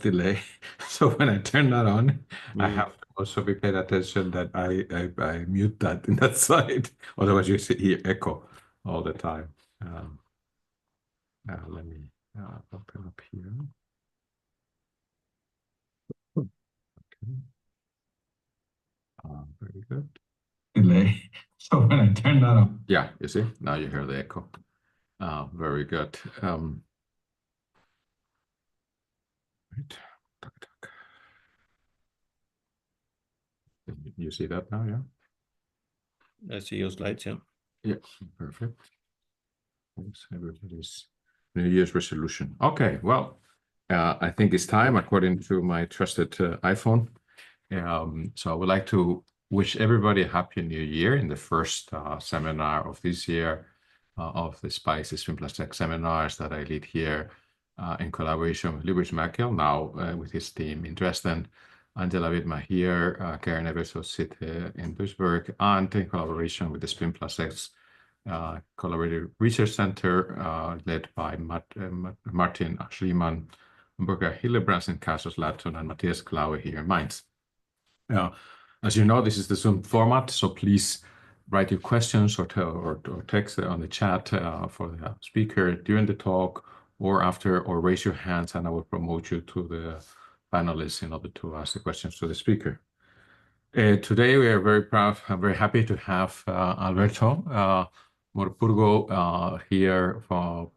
delay. So when I turn that on, I have to also be paid attention that I mute that in that side. Otherwise, you hear echo all the time. Let me open up here. Okay. Very good. Delay. So when I turn that on, yeah, you see, now you hear the echo. Very good. Right. You see that now, yeah? I see your slides, yeah. Yeah, perfect. Thanks, everybody's New Year's resolution. Okay, well, I think it's time according to my trusted iPhone. So I would like to wish everybody a happy New Year in the first seminar of this year of the SPICE-SPIN+X seminars that I lead here in collaboration with Luis Merkel, now with his team in Dresden, Angela Widmer here, Karen Everso sit in Duisburg, and in collaboration with the SPIN+X Collaborative Research Center led by Martin Schliemann, Burger Hillebrands and Cassius Latton, and Matthias Klaue here in Mainz. As you know, this is the Zoom format, so please write your questions or text on the chat for the speaker during the talk or after, or raise your hands and I will promote you to the panelists in order to ask the questions to the speaker. Today we are very proud, I'm very happy to have Alberto Morpurgo here for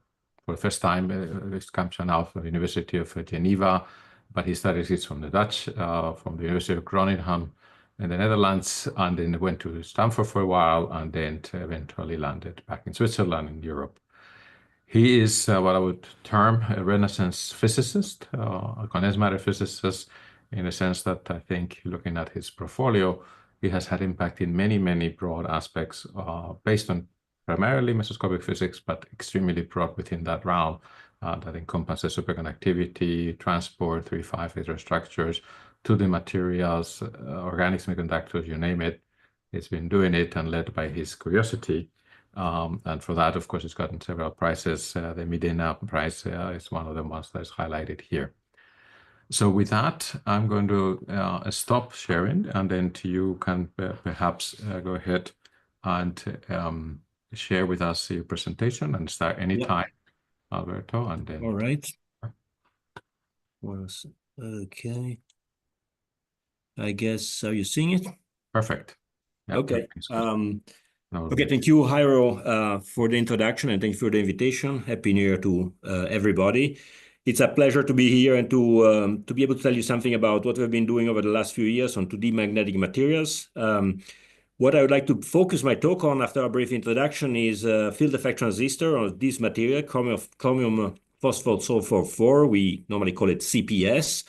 the first time. This comes out from the University of Geneva, but he studied it from the Dutch, from the University of Groningen in the Netherlands, and then went to Stanford for a while, and then eventually landed back in Switzerland in Europe. He is what I would term a Renaissance physicist, a condensed matter physicist, in the sense that I think looking at his portfolio, he has had impact in many, many broad aspects based on primarily mesoscopic physics, but extremely broad within that realm that encompasses superconductivity, transport, 3-5 laser structures, 2D materials, organic semiconductors, you name it. He's been doing it and led by his curiosity. And for that, of course, he's gotten several prizes. The Medina Prize is one of the ones that is highlighted here. So with that, I'm going to stop sharing, and then you can perhaps go ahead and share with us your presentation and start anytime, Alberto. And then all right. Okay. I guess, are you seeing it? Perfect. Yep, okay. Okay, thank you, Jairo, for the introduction, and thank you for the invitation. Happy New Year to everybody. It's a pleasure to be here and to be able to tell you something about what we've been doing over the last few years on 2D magnetic materials. What I would like to focus my talk on after a brief introduction is field effect transistor, or this material, chromium phosphate sulfur 4. We normally call it CPS.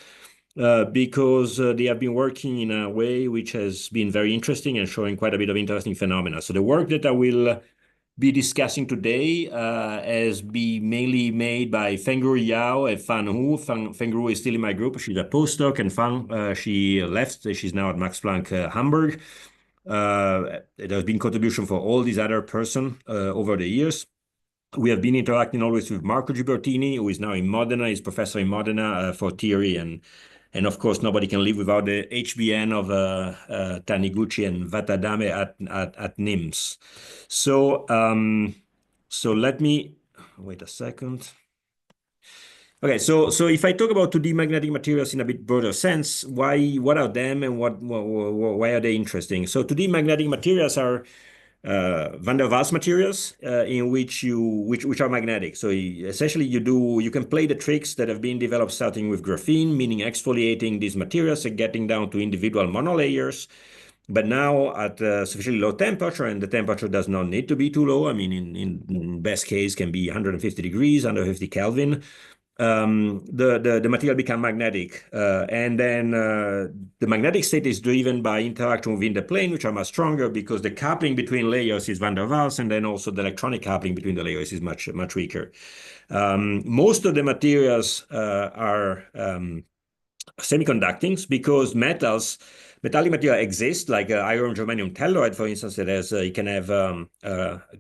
Because they have been working in a way which has been very interesting and showing quite a bit of interesting phenomena. So the work that I will be discussing today has been mainly made by Fengru Yao and Fan Hu. Fengru is still in my group. She's a postdoc, and Fan, she left. She's now at Max Planck Hamburg. There has been contribution for all these other persons over the years. We have been interacting always with Marco Gibertini, who is now in Modena. He's professor in Modena for theory, and of course, nobody can live without the HBN of Taniguchi and Watadame at NIMS. So, so let me wait a second. Okay, so if I talk about 2D magnetic materials in a bit broader sense, what are them and why are they interesting? So 2D magnetic materials are van der Waals materials in which are magnetic. So essentially you can play the tricks that have been developed starting with graphene, meaning exfoliating these materials and getting down to individual monolayers. But now at sufficiently low temperature, and the temperature does not need to be too low. I mean, in best case can be 150 degrees, 150 Kelvin. The material become magnetic, and then the magnetic state is driven by interaction within the plane, which are much stronger because the coupling between layers is van der Waals, and then also the electronic coupling between the layers is much weaker. Most of the materials are semiconductings, because metallic material exists, like iron germanium telluride, for instance, that has it can have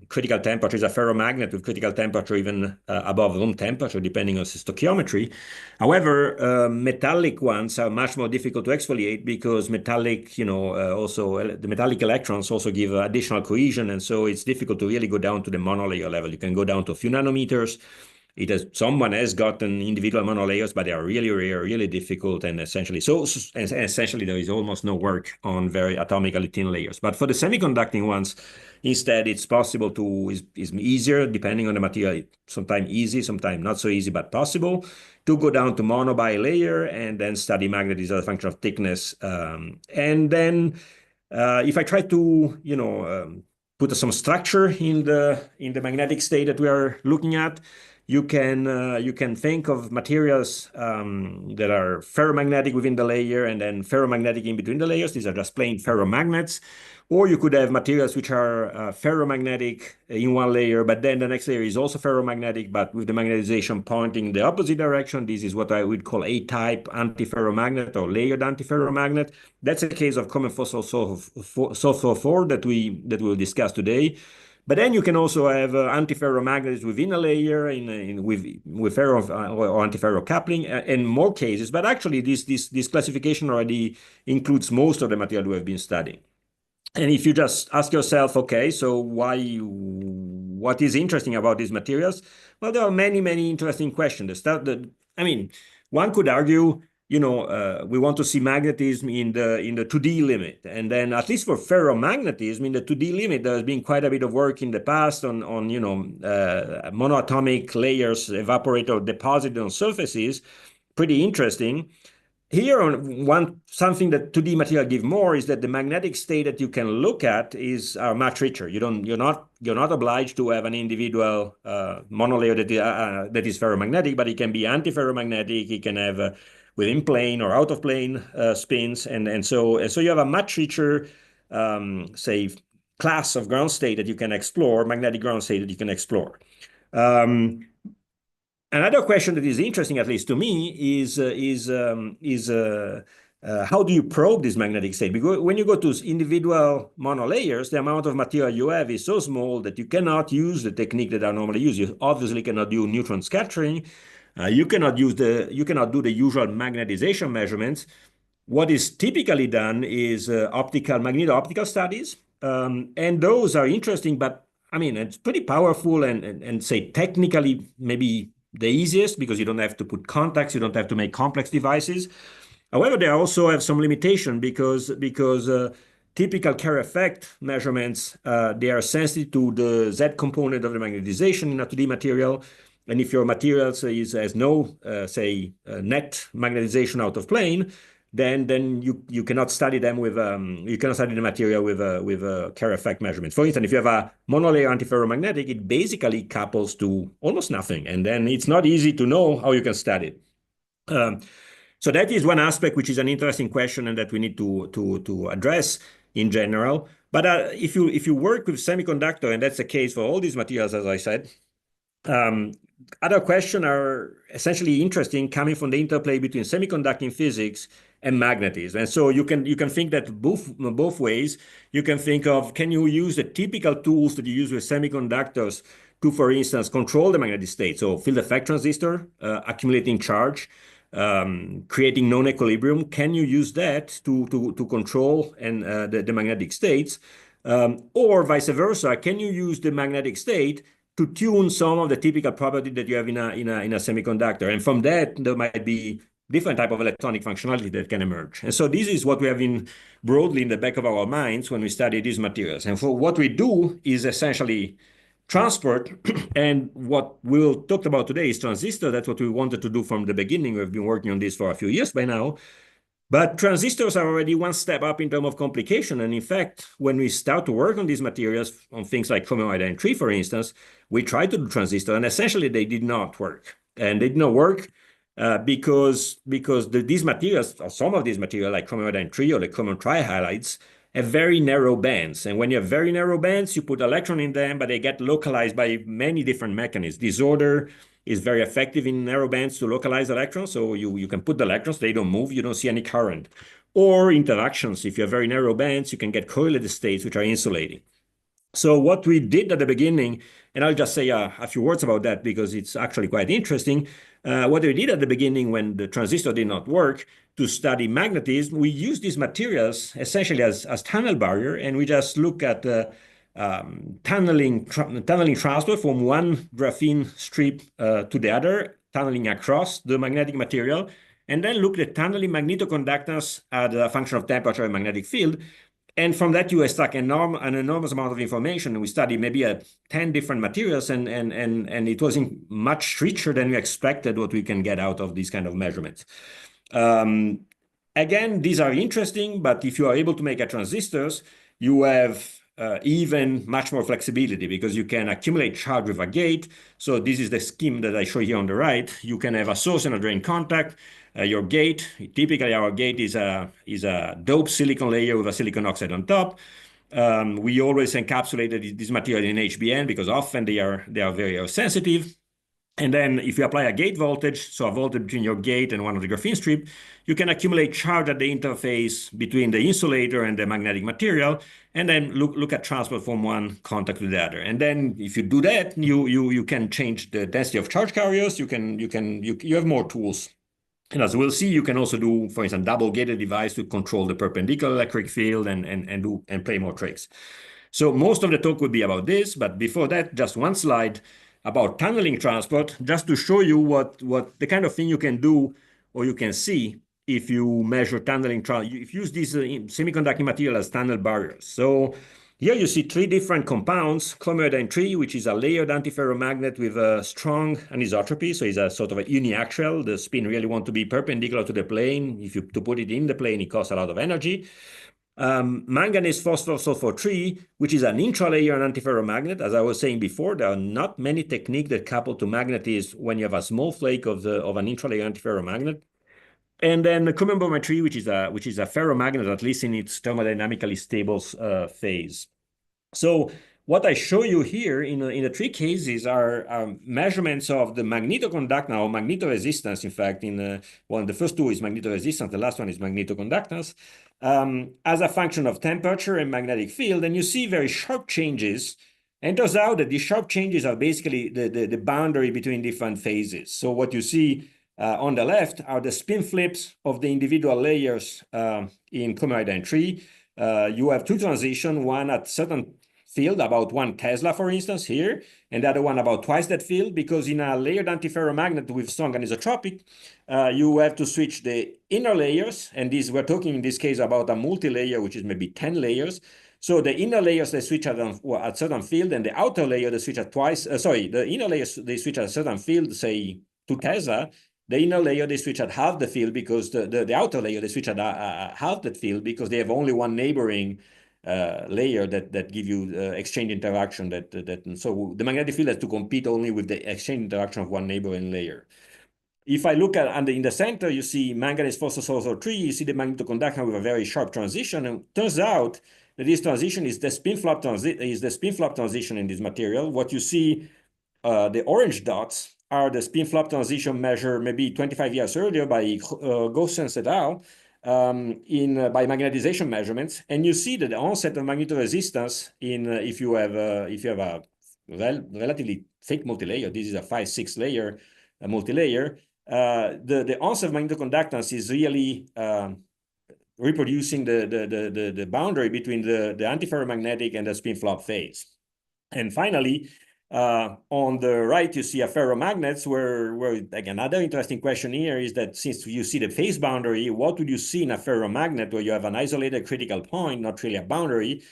critical temperature. It's a ferromagnet with critical temperature even above room temperature, depending on stoichiometry. However, metallic ones are much more difficult to exfoliate because metallic, also the metallic electrons also give additional cohesion, and so it's difficult to really go down to the monolayer level. You can go down to a few nanometers. Someone has gotten individual monolayers, but they are really rare, really difficult, and essentially there is almost no work on very atomically thin layers. But for the semiconducting ones, instead, it's possible is easier depending on the material. Sometimes easy, sometimes not so easy, but possible to go down to mono bilayer and then study magnetism as a function of thickness. And then if I try to put some structure in the magnetic state that we are looking at, you can think of materials that are ferromagnetic within the layer and then ferromagnetic in between the layers. These are just plain ferromagnets. Or you could have materials which are ferromagnetic in one layer, but then the next layer is also ferromagnetic, but with the magnetization pointing in the opposite direction. This is what I would call A-type antiferromagnet or layered antiferromagnet. That's a case of common fossil sulfur 4 that we'll discuss today. But then you can also have antiferromagnets within a layer with ferro or antiferro coupling in more cases. But actually, this classification already includes most of the material we have been studying. And if you just ask yourself, okay, so what is interesting about these materials? Well, there are many, many interesting questions. One could argue, we want to see magnetism in the 2D limit. And then at least for ferromagnetism in the 2D limit, there's been quite a bit of work in the past on monoatomic layers evaporate or deposited on surfaces. Pretty interesting. Here, something that 2D material give more is that the magnetic state that you can look at are much richer. You're not obliged to have an individual monolayer that is ferromagnetic, but it can be antiferromagnetic. It can have within plane or out of plane spins, and so you have a much richer, say, class of ground state that you can explore, magnetic ground state that you can explore. Another question that is interesting, at least to me, is how do you probe this magnetic state? Because when you go to individual monolayers, the amount of material you have is so small that you cannot use the technique that are normally used. You obviously cannot do neutron scattering. You cannot do the usual magnetization measurements. What is typically done is magneto-optical studies, and those are interesting. But it's pretty powerful and say technically maybe the easiest because you don't have to put contacts, you don't have to make complex devices. However, they also have some limitation because typical Kerr effect measurements, they are sensitive to the Z component of the magnetization in a 2D material. And if your material has no, net magnetization out of plane, then you cannot study them with you cannot study the material with Kerr effect measurements. For instance, if you have a monolayer antiferromagnetic, it basically couples to almost nothing, and then it's not easy to know how you can study it. So that is one aspect which is an interesting question and that we need to address in general. But if you work with semiconductor, and that's the case for all these materials, as I said, other questions are essentially interesting coming from the interplay between semiconducting physics and magnetism. And so you can think that both ways. You can think of, can you use the typical tools that you use with semiconductors to, for instance, control the magnetic state? So field effect transistor, accumulating charge, creating non-equilibrium. Can you use that to control the magnetic states? Or vice versa, can you use the magnetic state to tune some of the typical property that you have in a semiconductor? And from that, there might be different type of electronic functionality that can emerge. And so this is what we have broadly in the back of our minds when we study these materials. And for what we do is essentially transport. And what we'll talk about today is transistor. That's what we wanted to do from the beginning. We've been working on this for a few years by now. But transistors are already one step up in terms of complication. And in fact, when we start to work on these materials, on things like chromium iodine 3, for instance, we tried to do transistor, and essentially they did not work. And they did not work because these materials, or some of these materials, like chromium iodine 3 or the chromium trihalides, have very narrow bands. And when you have very narrow bands, you put electron in them, but they get localized by many different mechanisms. Disorder is very effective in narrow bands to localize electrons. So you can put the electrons, they don't move, you don't see any current. Or interactions, if you have very narrow bands, you can get correlated states which are insulating. So what we did at the beginning, and I'll just say a few words about that because it's actually quite interesting. What we did at the beginning when the transistor did not work to study magnetism, we used these materials essentially as tunnel barrier, and we just look at tunneling transport from one graphene strip to the other, tunneling across the magnetic material, and then look at tunneling magnetoconductance as a function of temperature and magnetic field. And from that, you extract an enormous amount of information. We studied maybe 10 different materials, and it was much richer than we expected what we can get out of these kind of measurements. Again, these are interesting, but if you are able to make transistors, you have even much more flexibility because you can accumulate charge with a gate. So this is the scheme that I show here on the right. You can have a source and a drain contact. Your gate, typically our gate is a doped silicon layer with a silicon oxide on top. We always encapsulate this material in HBN because often they are very sensitive. And then if you apply a gate voltage, so a voltage between your gate and one of the graphene strip, you can accumulate charge at the interface between the insulator and the magnetic material, and then look at transport from one contact to the other. And then if you do that, you can change the density of charge carriers. You have more tools. And as we'll see, you can also do, for instance, double-gated device to control the perpendicular electric field and play more tricks. So most of the talk would be about this, but before that, just one slide about tunneling transport, just to show you what the kind of thing you can do or you can see if you measure tunneling transport. If you use these semiconducting material as tunnel barriers. So here you see three different compounds, chromium 3, which is a layered antiferromagnet with a strong anisotropy, so it's a sort of a uniaxial. The spin really want to be perpendicular to the plane. To put it in the plane, it costs a lot of energy. Manganese phosphor sulfur 3, which is an intralayer antiferromagnet. As I was saying before, there are not many techniques that couple to magnetism when you have a small flake of an intralayer antiferromagnet. And then chromium 3, which is a ferromagnet, at least in its thermodynamically stable phase. So what I show you here in the three cases are measurements of the magnetoconductance or magnetoresistance. In fact, the first two is magnetoresistance, the last one is magnetoconductance, as a function of temperature and magnetic field. And you see very sharp changes. And it turns out that these sharp changes are basically the boundary between different phases. So what you see on the left are the spin flips of the individual layers in chromium 3. You have two transitions, one at certain field, about 1 Tesla, for instance, here, and the other one about twice that field, because in a layered antiferromagnet with strong anisotropic, you have to switch the inner layers, and we're talking in this case about a multi-layer, which is maybe 10 layers. So the inner layers, they switch at certain field, and the outer layer, they switch at the inner layers, they switch at a certain field, say 2 Tesla. The inner layer, they switch at half the field because the outer layer, they switch at half that field because they have only one neighboring layer that give you exchange interaction. So the magnetic field has to compete only with the exchange interaction of one neighboring layer. If I look at in the center, you see manganese phosphor sulfur 3, you see the magnetoconductance with a very sharp transition. And it turns out that this transition is the spin flap transition in this material. What you see, the orange dots are the spin flap transition measured maybe 25 years earlier by Goossens et al. By magnetization measurements, and you see that the onset of magnetoresistance if you have a relatively thick multilayer. This is a 5-6 layer multilayer. The onset of magnetoconductance is really reproducing the boundary between the antiferromagnetic and the spin flap phase. And finally, on the right, you see a ferromagnets where again, another interesting question here is that since you see the phase boundary, what would you see in a ferromagnet where you have an isolated critical point, not really a boundary?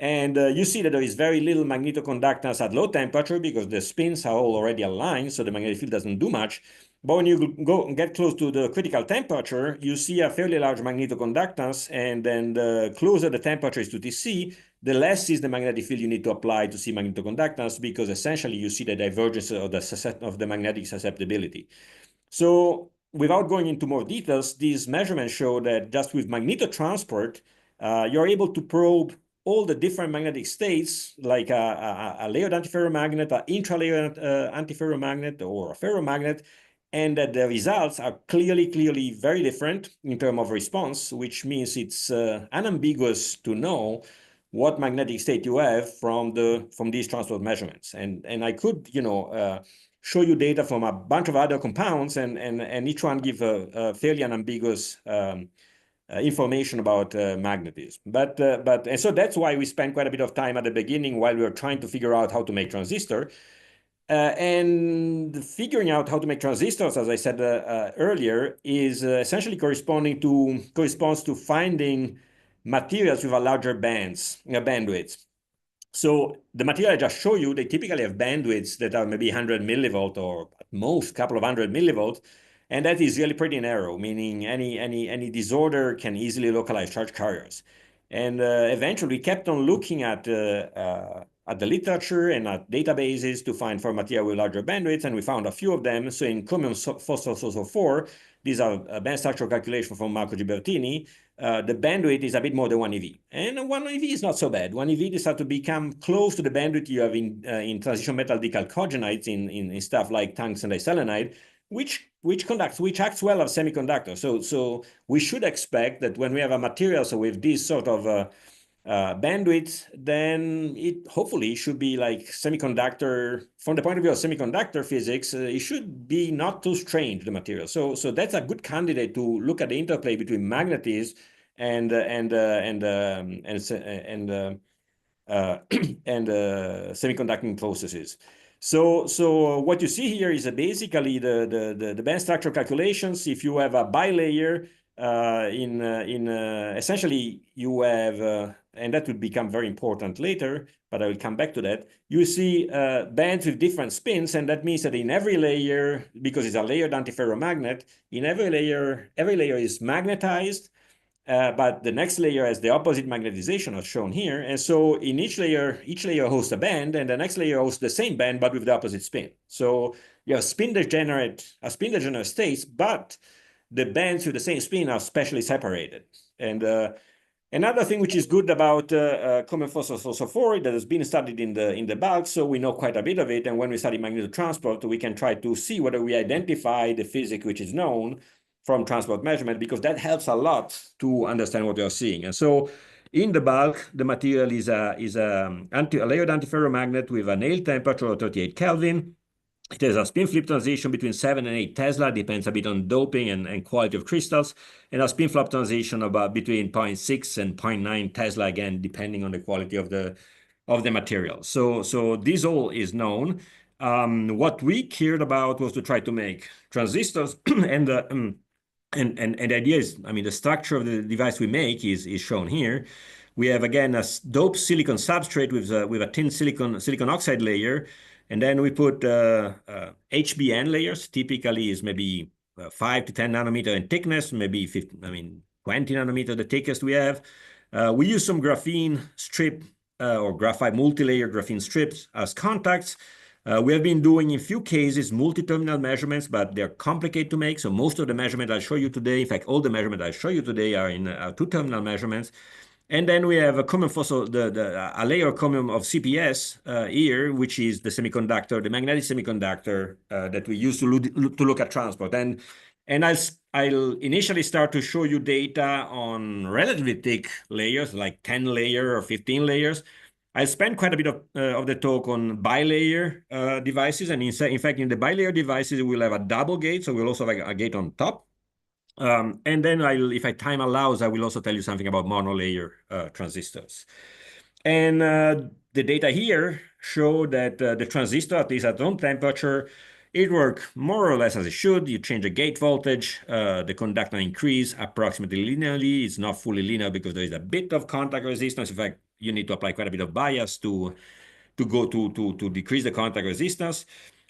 And you see that there is very little magnetoconductance at low temperature because the spins are all already aligned, so the magnetic field doesn't do much. But when you get close to the critical temperature, you see a fairly large magnetoconductance, and then the closer the temperature is to Tc, the less is the magnetic field you need to apply to see magnetoconductance, because essentially you see the divergence of the magnetic susceptibility. So without going into more details, these measurements show that just with magnetotransport, you're able to probe all the different magnetic states, like a layered antiferromagnet, an intralayered antiferromagnet, or a ferromagnet, and that the results are clearly very different in terms of response, which means it's unambiguous to know what magnetic state you have from these transport measurements. And I could, show you data from a bunch of other compounds, and each one give a fairly unambiguous information about magnetism. And so that's why we spent quite a bit of time at the beginning while we were trying to figure out how to make transistor. And figuring out how to make transistors, as I said earlier, is essentially corresponds to finding materials with a larger bandwidth. So the material I just showed you, they typically have bandwidths that are maybe 100 millivolt or at most a couple of 100 millivolts. And that is really pretty narrow, meaning any disorder can easily localize charge carriers. And eventually we kept on looking at the literature and at databases to find for material with larger bandwidths, and we found a few of them. So in chromium phosphorus 4, these are band structural calculation from Marco Gibertini. The bandwidth is a bit more than 1 eV. And 1 EV is not so bad. 1 EV is start to become close to the bandwidth you have in transition metal dechalcogenides in stuff like tungsten diselenide, which acts well as semiconductor. So we should expect that when we have a material with this sort of bandwidth, then it hopefully should be like semiconductor. From the point of view of semiconductor physics, it should be not too strange, the material. So that's a good candidate to look at the interplay between magnetism and semiconducting processes. So what you see here is basically the band structure calculations. If you have a bilayer, essentially you have, and that would become very important later, but I will come back to that. You see bands with different spins, and that means that in every layer, because it's a layered antiferromagnet, in every layer is magnetized, but the next layer has the opposite magnetization as shown here. And so in each layer hosts a band, and the next layer hosts the same band, but with the opposite spin. So you have spin degenerate states, but the bands with the same spin are specially separated. And another thing which is good about chromium phosphorus 4 that has been studied in the bulk, so we know quite a bit of it. And when we study magnetotransport, we can try to see whether we identify the physics which is known from transport measurement, because that helps a lot to understand what we are seeing. And so in the bulk, the material is a layered antiferromagnet with a nail temperature of 38 Kelvin. It has a spin flip transition between 7 and 8 Tesla, depends a bit on doping and quality of crystals, and a spin flip transition about between 0.6 and 0.9 Tesla, again, depending on the quality of the material. So this all is known. What we cared about was to try to make transistors, and the idea is, I mean, the structure of the device we make is shown here. We have, again, a doped silicon substrate with a thin silicon oxide layer. And then we put HBN layers, typically is maybe 5 to 10 nanometer in thickness, maybe 20 nanometer the thickest we have. We use some graphene strip or graphite multi-layer graphene strips as contacts. We have been doing, in few cases, multi-terminal measurements, but they're complicated to make. So most of the measurements I'll show you today, in fact, all the measurements I'll show you today are in two-terminal measurements. And then we have a chromium a layer of chromium of CPS here, which is the semiconductor, the magnetic semiconductor that we use to look at transport. And I'll initially start to show you data on relatively thick layers, like 10 layer or 15 layers. I'll spend quite a bit of the talk on bilayer devices. And in fact, in the bilayer devices, we'll have a double gate. So we'll also have a gate on top. And then if time allows, I will also tell you something about monolayer transistors. And the data here show that the transistor, at least at room temperature, it works more or less as it should. You change the gate voltage, the conductance increase approximately linearly. It's not fully linear because there is a bit of contact resistance. In fact, you need to apply quite a bit of bias to decrease the contact resistance.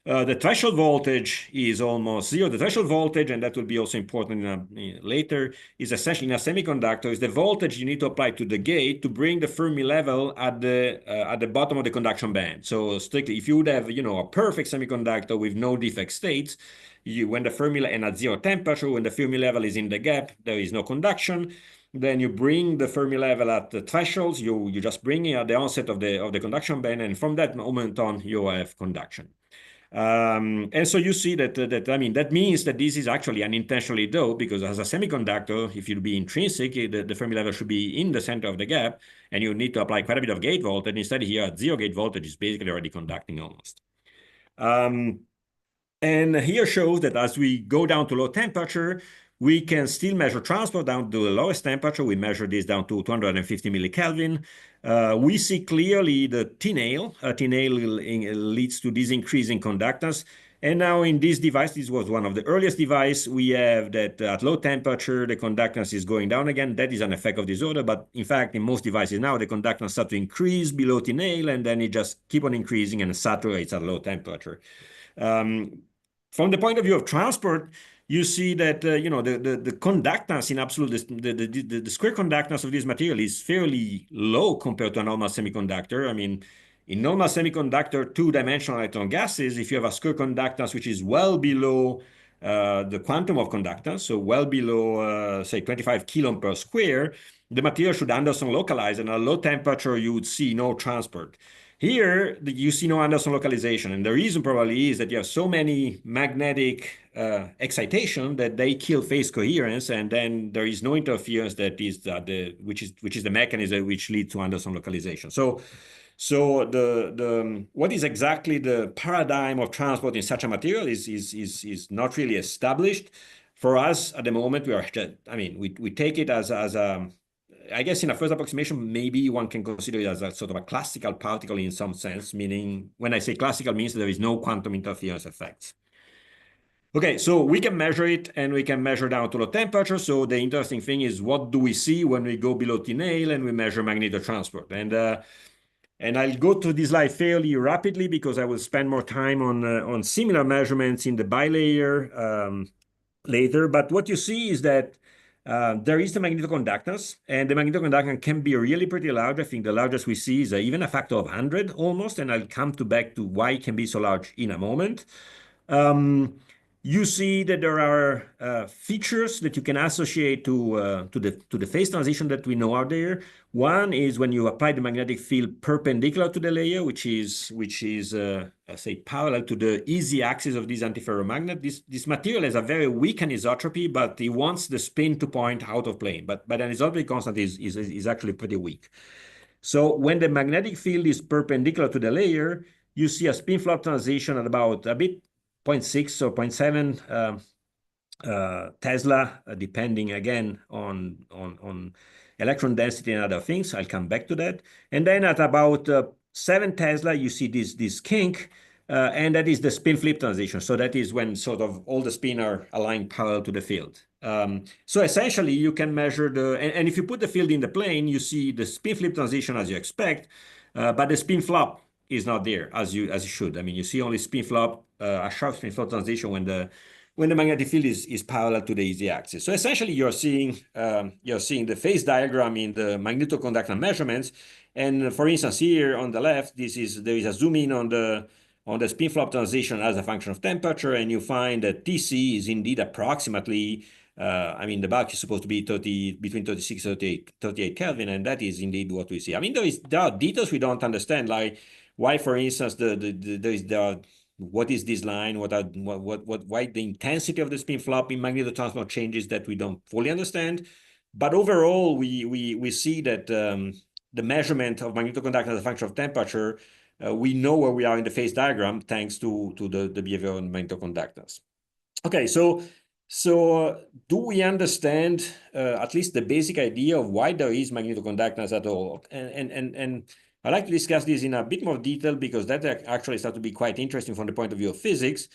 The threshold voltage is almost zero. The threshold voltage, and that will be also important later, is essentially in a semiconductor, is the voltage you need to apply to the gate to bring the Fermi level at the bottom of the conduction band. So strictly, if you would have a perfect semiconductor with no defect states, when the Fermi and at zero temperature, when the Fermi level is in the gap, there is no conduction. then you bring the Fermi level at the thresholds. You just bring it at the onset of the conduction band, and from that moment on, you have conduction. And so you see that means that this is actually unintentionally though, because as a semiconductor, if you'd be intrinsic, the Fermi level should be in the center of the gap, and you need to apply quite a bit of gate voltage. Instead, here at 0 gate voltage is basically already conducting almost. And here shows that as we go down to low temperature, we can still measure transport down to the lowest temperature. We measure this down to 250 millikelvin. We see clearly the T-nail. T-nail leads to this increase in conductance. And now in this device, this was one of the earliest devices, we have that at low temperature, the conductance is going down again. That is an effect of disorder. But in fact, in most devices now, the conductance starts to increase below T-nail, and then it just keep on increasing and saturates at low temperature. From the point of view of transport, you see that the conductance in absolute, the square conductance of this material is fairly low compared to a normal semiconductor. I mean, in normal semiconductor, two-dimensional electron gases, if you have a square conductance which is well below the quantum of conductance, so well below, say, 25 coulomb per square, the material should Anderson localize, and at low temperature, you would see no transport. Here, you see no Anderson localization, and the reason probably is that you have so many magnetic excitation that they kill phase coherence, and then there is no interference that is which is the mechanism which leads to Anderson localization. So what is exactly the paradigm of transport in such a material is not really established. For us at the moment, we take it as a I guess in a first approximation, maybe one can consider it as a sort of a classical particle in some sense, meaning when I say classical means there is no quantum interference effects. Okay, so we can measure it, and we can measure down to low temperature. So the interesting thing is, what do we see when we go below T-nail and we measure magnetotransport? And I'll go through this slide fairly rapidly because I will spend more time on similar measurements in the bilayer later. But what you see is that there is the magnetoconductance, and the magnetoconductance can be really pretty large. I think the largest we see is even a factor of 100 almost, and I'll come back to why it can be so large in a moment. You see that there are features that you can associate to the phase transition that we know are there. One is when you apply the magnetic field perpendicular to the layer, which is say parallel to the easy axis of this antiferromagnet. This material has a very weak anisotropy, but it wants the spin to point out of plane. But the anisotropy constant is actually pretty weak. So when the magnetic field is perpendicular to the layer, you see a spin flop transition at about a bit 0.6 or 0.7 Tesla, depending again on electron density and other things. I'll come back to that. And then at about 7 Tesla, you see this kink, and that is the spin flip transition. So that is when sort of all the spin are aligned parallel to the field. So essentially, you can measure and if you put the field in the plane, you see the spin flip transition as you expect, but the spin flop is not there as you should. I mean, you see only spin flop, a sharp spin flop transition when the magnetic field is parallel to the easy axis. So essentially, you're seeing the phase diagram in the magnetoconductance measurements. And for instance, here on the left, there is a zoom in on the spin flop transition as a function of temperature, and you find that TC is indeed approximately. The bulk is supposed to be between 36 and 38 Kelvin, and that is indeed what we see. I mean, there are details we don't understand, like why, for instance, what is this line? Why the intensity of the spin flop in magnetotransport changes that we don't fully understand. But overall, we see that the measurement of magnetoconductance as a function of temperature, we know where we are in the phase diagram thanks to the behavior of magnetoconductance. Okay, so do we understand at least the basic idea of why there is magnetoconductance at all? And I'd like to discuss this in a bit more detail because that actually starts to be quite interesting from the point of view of physics.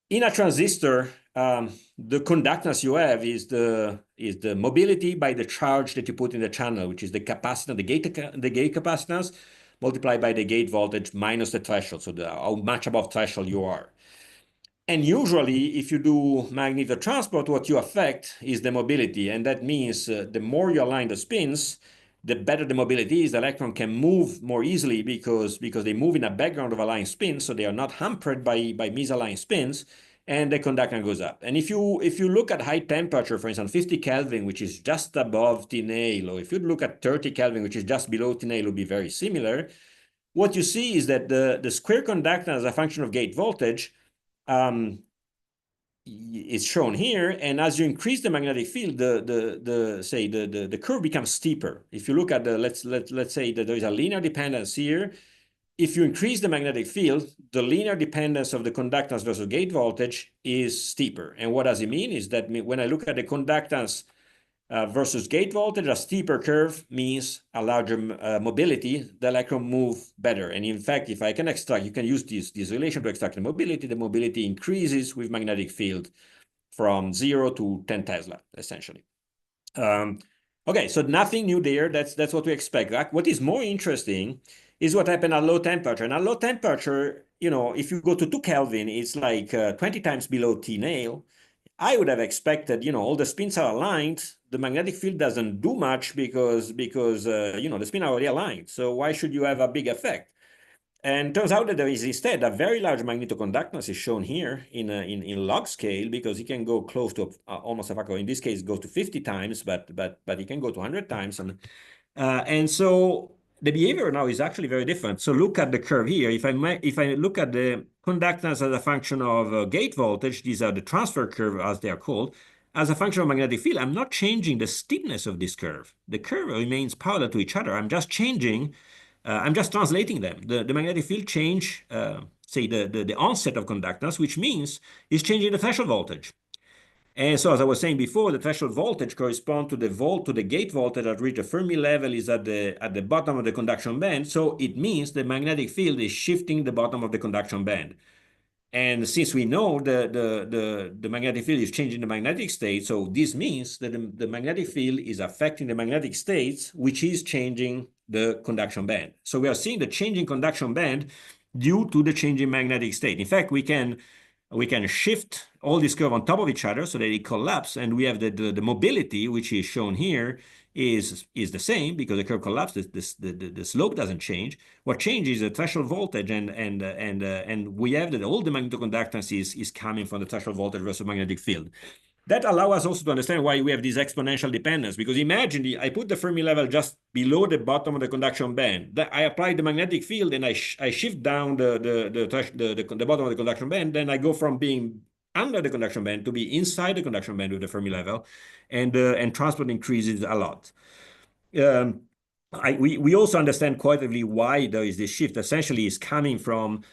In a transistor, the conductance you have is the mobility by the charge that you put in the channel, which is the capacitance, the gate capacitance, multiplied by the gate voltage minus the threshold, so how much above threshold you are. And usually, if you do magnetotransport, what you affect is the mobility, and that means the more you align the spins, the better the mobility is. The electron can move more easily because they move in a background of aligned spins, so they are not hampered by misaligned spins. and the conductance goes up. And if you look at high temperature, for instance, 50 Kelvin, which is just above T-nail, or if you look at 30 Kelvin, which is just below T-nail, will be very similar. What you see is that the square conductance as a function of gate voltage is shown here, and as you increase the magnetic field, the curve becomes steeper. If you look at the let's say that there is a linear dependence here. If you increase the magnetic field, the linear dependence of the conductance versus gate voltage is steeper. And what does it mean? Is that when I look at the conductance versus gate voltage, a steeper curve means a larger mobility. The electron move better. And in fact, if I can extract, you can use this relation to extract the mobility. The mobility increases with magnetic field from 0 to 10 Tesla, essentially. Okay, so nothing new there. That's what we expect. What is more interesting is what happened at low temperature. And at low temperature, if you go to 2 Kelvin, it's like 20 times below T-nail. I would have expected, all the spins are aligned. The magnetic field doesn't do much because the spins are already aligned. So why should you have a big effect? And it turns out that there is instead a very large magnetoconductance is shown here in log scale, because it can go close to almost a factor. In this case, it goes to 50 times, but it can go to 100 times. And so the behavior now is actually very different. So look at the curve here. If I look at the conductance as a function of gate voltage, these are the transfer curve as they are called, as a function of magnetic field, I'm not changing the steepness of this curve. The curve remains parallel to each other. I'm just changing, I'm just translating them. The magnetic field change, say the onset of conductance, which means it's changing the threshold voltage. And so, as I was saying before, the threshold voltage corresponds to the gate voltage at which the Fermi level is at the bottom of the conduction band. So it means the magnetic field is shifting the bottom of the conduction band. And since we know the magnetic field is changing the magnetic state, so this means that the magnetic field is affecting the magnetic states, which is changing the conduction band. So we are seeing the changing conduction band due to the changing magnetic state. In fact, we can shift all this curve on top of each other so that it collapses, and we have the mobility, which is shown here, is the same because the curve collapses. The slope doesn't change. What changes is the threshold voltage, and we have that all the magnetoconductance is coming from the threshold voltage versus magnetic field. That allows us also to understand why we have this exponential dependence, because imagine I put the Fermi level just below the bottom of the conduction band. I apply the magnetic field and I shift down the bottom of the conduction band. Then I go from being under the conduction band to be inside the conduction band with the Fermi level, and transport increases a lot. We also understand qualitatively why there is this shift. Essentially, is coming from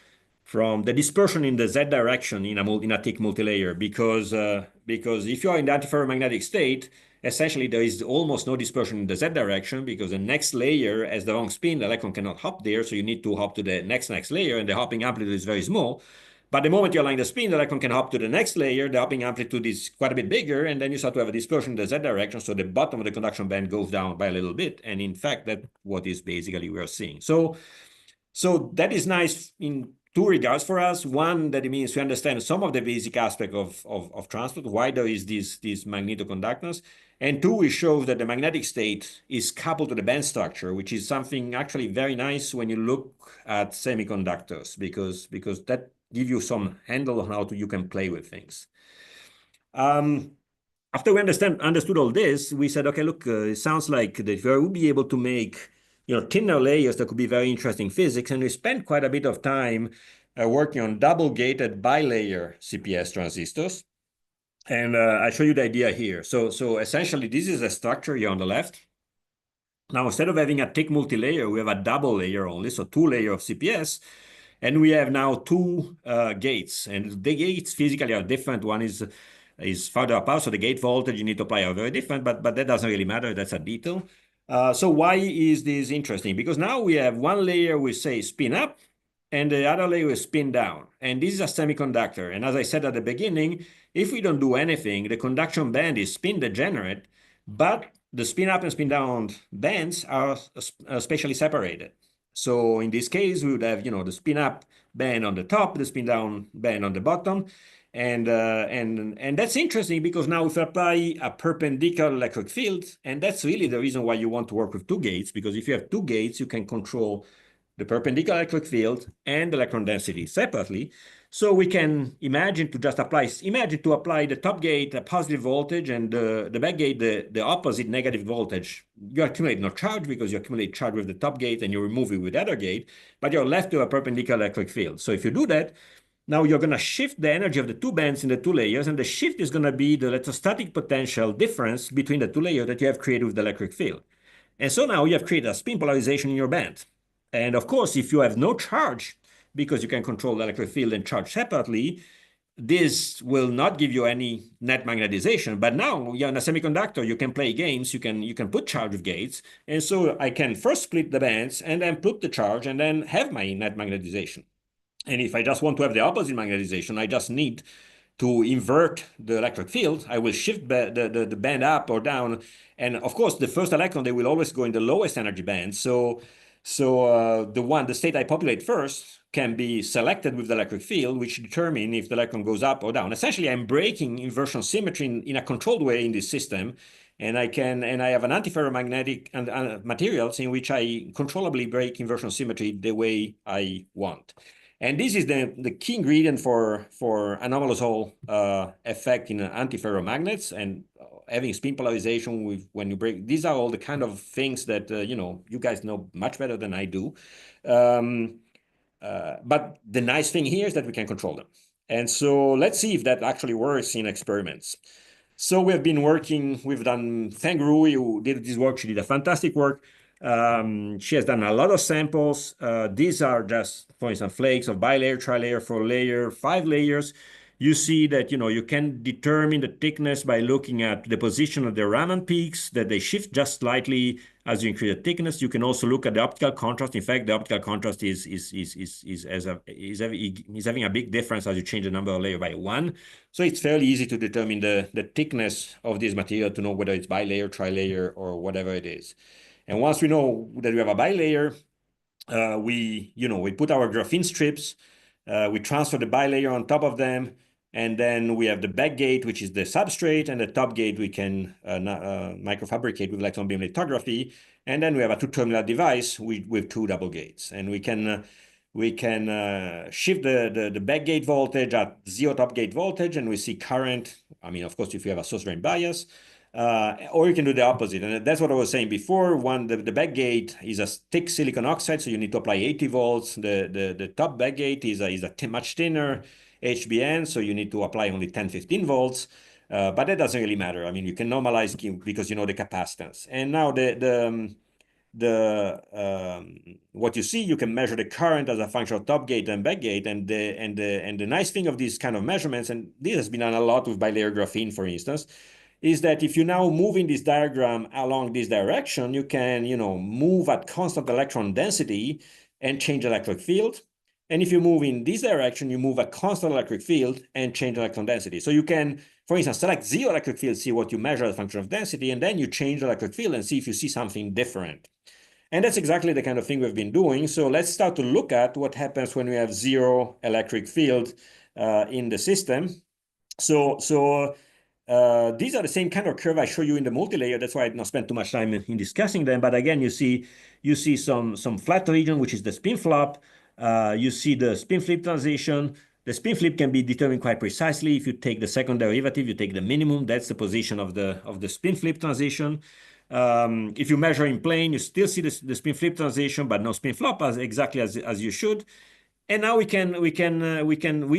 the dispersion in the Z direction in a thick multilayer, because if you are in the antiferromagnetic state, essentially there is almost no dispersion in the Z direction, because the next layer has the wrong spin, the electron cannot hop there, so you need to hop to the next layer, and the hopping amplitude is very small. But the moment you align the spin, the electron can hop to the next layer, the hopping amplitude is quite a bit bigger, and then you start to have a dispersion in the Z direction, so the bottom of the conduction band goes down by a little bit, and in fact, that's what is basically we are seeing. So that is nice in two regards for us. One, that it means we understand some of the basic aspect of transport, why there is this magnetoconductance. And two, it shows that the magnetic state is coupled to the band structure, which is something actually very nice when you look at semiconductors, because that gives you some handle on how you can play with things. After we understood all this, we said, okay, look, it sounds like that we will be able to make thinner layers that could be very interesting physics. And we spent quite a bit of time working on double-gated bilayer CPS transistors. And I show you the idea here. So essentially, this is a structure here on the left. Now, instead of having a thick multi-layer, we have a double layer only, so 2 layers of CPS. And we have now 2 gates. And the gates physically are different. One is farther apart, so the gate voltage you need to apply are very different, but that doesn't really matter. That's a detail. So why is this interesting? Because now we have one layer with, say, spin up, and the other layer is spin down. And this is a semiconductor. And as I said at the beginning, if we don't do anything, the conduction band is spin degenerate, but the spin up and spin down bands are spatially separated. So in this case, we would have, the spin up band on the top, the spin down band on the bottom. And that's interesting because now if we apply a perpendicular electric field, and that's really the reason why you want to work with 2 gates, because if you have 2 gates, you can control the perpendicular electric field and the electron density separately. So we can imagine to apply the top gate a positive voltage and the back gate the opposite negative voltage. You accumulate no charge because you accumulate charge with the top gate and you remove it with the other gate, but you're left to a perpendicular electric field. So if you do that, now you're going to shift the energy of the two bands in the two layers, and the shift is going to be the electrostatic potential difference between the two layers that you have created with the electric field. And so now you have created a spin polarization in your band. And of course, if you have no charge, because you can control the electric field and charge separately, this will not give you any net magnetization. But now you're in a semiconductor, you can play games, you can put charge with gates. And so I can first split the bands and then put the charge and then have my net magnetization. And if I just want to have the opposite magnetization, I just need to invert the electric field. I will shift the band up or down. And of course, the first electron, they will always go in the lowest energy band. So the state I populate first can be selected with the electric field, which determine if the electron goes up or down. Essentially, I'm breaking inversion symmetry in a controlled way in this system. And I have an antiferromagnetic materials in which I controllably break inversion symmetry the way I want. And this is the key ingredient for anomalous Hall effect in antiferromagnets and having spin polarization when you break. These are all the kind of things that you guys know much better than I do. But the nice thing here is that we can control them. And so let's see if that actually works in experiments. So we've been working, thank Rui, who did this work. She did a fantastic work. She has done a lot of samples. These are just, for instance, flakes of bilayer, trilayer, 4-layer, 5 layers. You see that, you can determine the thickness by looking at the position of the Raman peaks, that they shift just slightly as you increase the thickness. You can also look at the optical contrast. In fact, the optical contrast is having a big difference as you change the number of layers by 1. So it's fairly easy to determine the thickness of this material to know whether it's bilayer, trilayer, or whatever it is. And once we know that we have a bilayer, we put our graphene strips, we transfer the bilayer on top of them, and then we have the back gate, which is the substrate, and the top gate we can microfabricate with electron beam lithography. And then we have a 2-terminal device with 2 double gates. And we can shift the back gate voltage at 0 top gate voltage, and we see current. I mean, of course, if you have a source drain bias. Or you can do the opposite. And that's what I was saying before. The back gate is a thick silicon oxide, so you need to apply 80 volts. The top back gate is a much thinner HBN, so you need to apply only 10, 15 volts. But that doesn't really matter. I mean, you can normalize because you know the capacitance. And now what you see, you can measure the current as a function of top gate and back gate. And the nice thing of these kind of measurements, and this has been done a lot with bilayer graphene, for instance, is that if you now move in this diagram along this direction, you can, move at constant electron density and change electric field. And if you move in this direction, you move at constant electric field and change electron density. So you can, for instance, select 0 electric field, see what you measure as a function of density, and then you change the electric field and see if you see something different. And that's exactly the kind of thing we've been doing. So let's start to look at what happens when we have 0 electric field in the system. So these are the same kind of curve I show you in the multi-layer. That's why I did not spend too much time in discussing them. But again, you see some flat region, which is the spin flop. You see the spin flip transition. The spin flip can be determined quite precisely. If you take the second derivative, you take the minimum. That's the position of the spin flip transition. If you measure in plane, you still see the spin flip transition, but no spin flop exactly as you should. And now we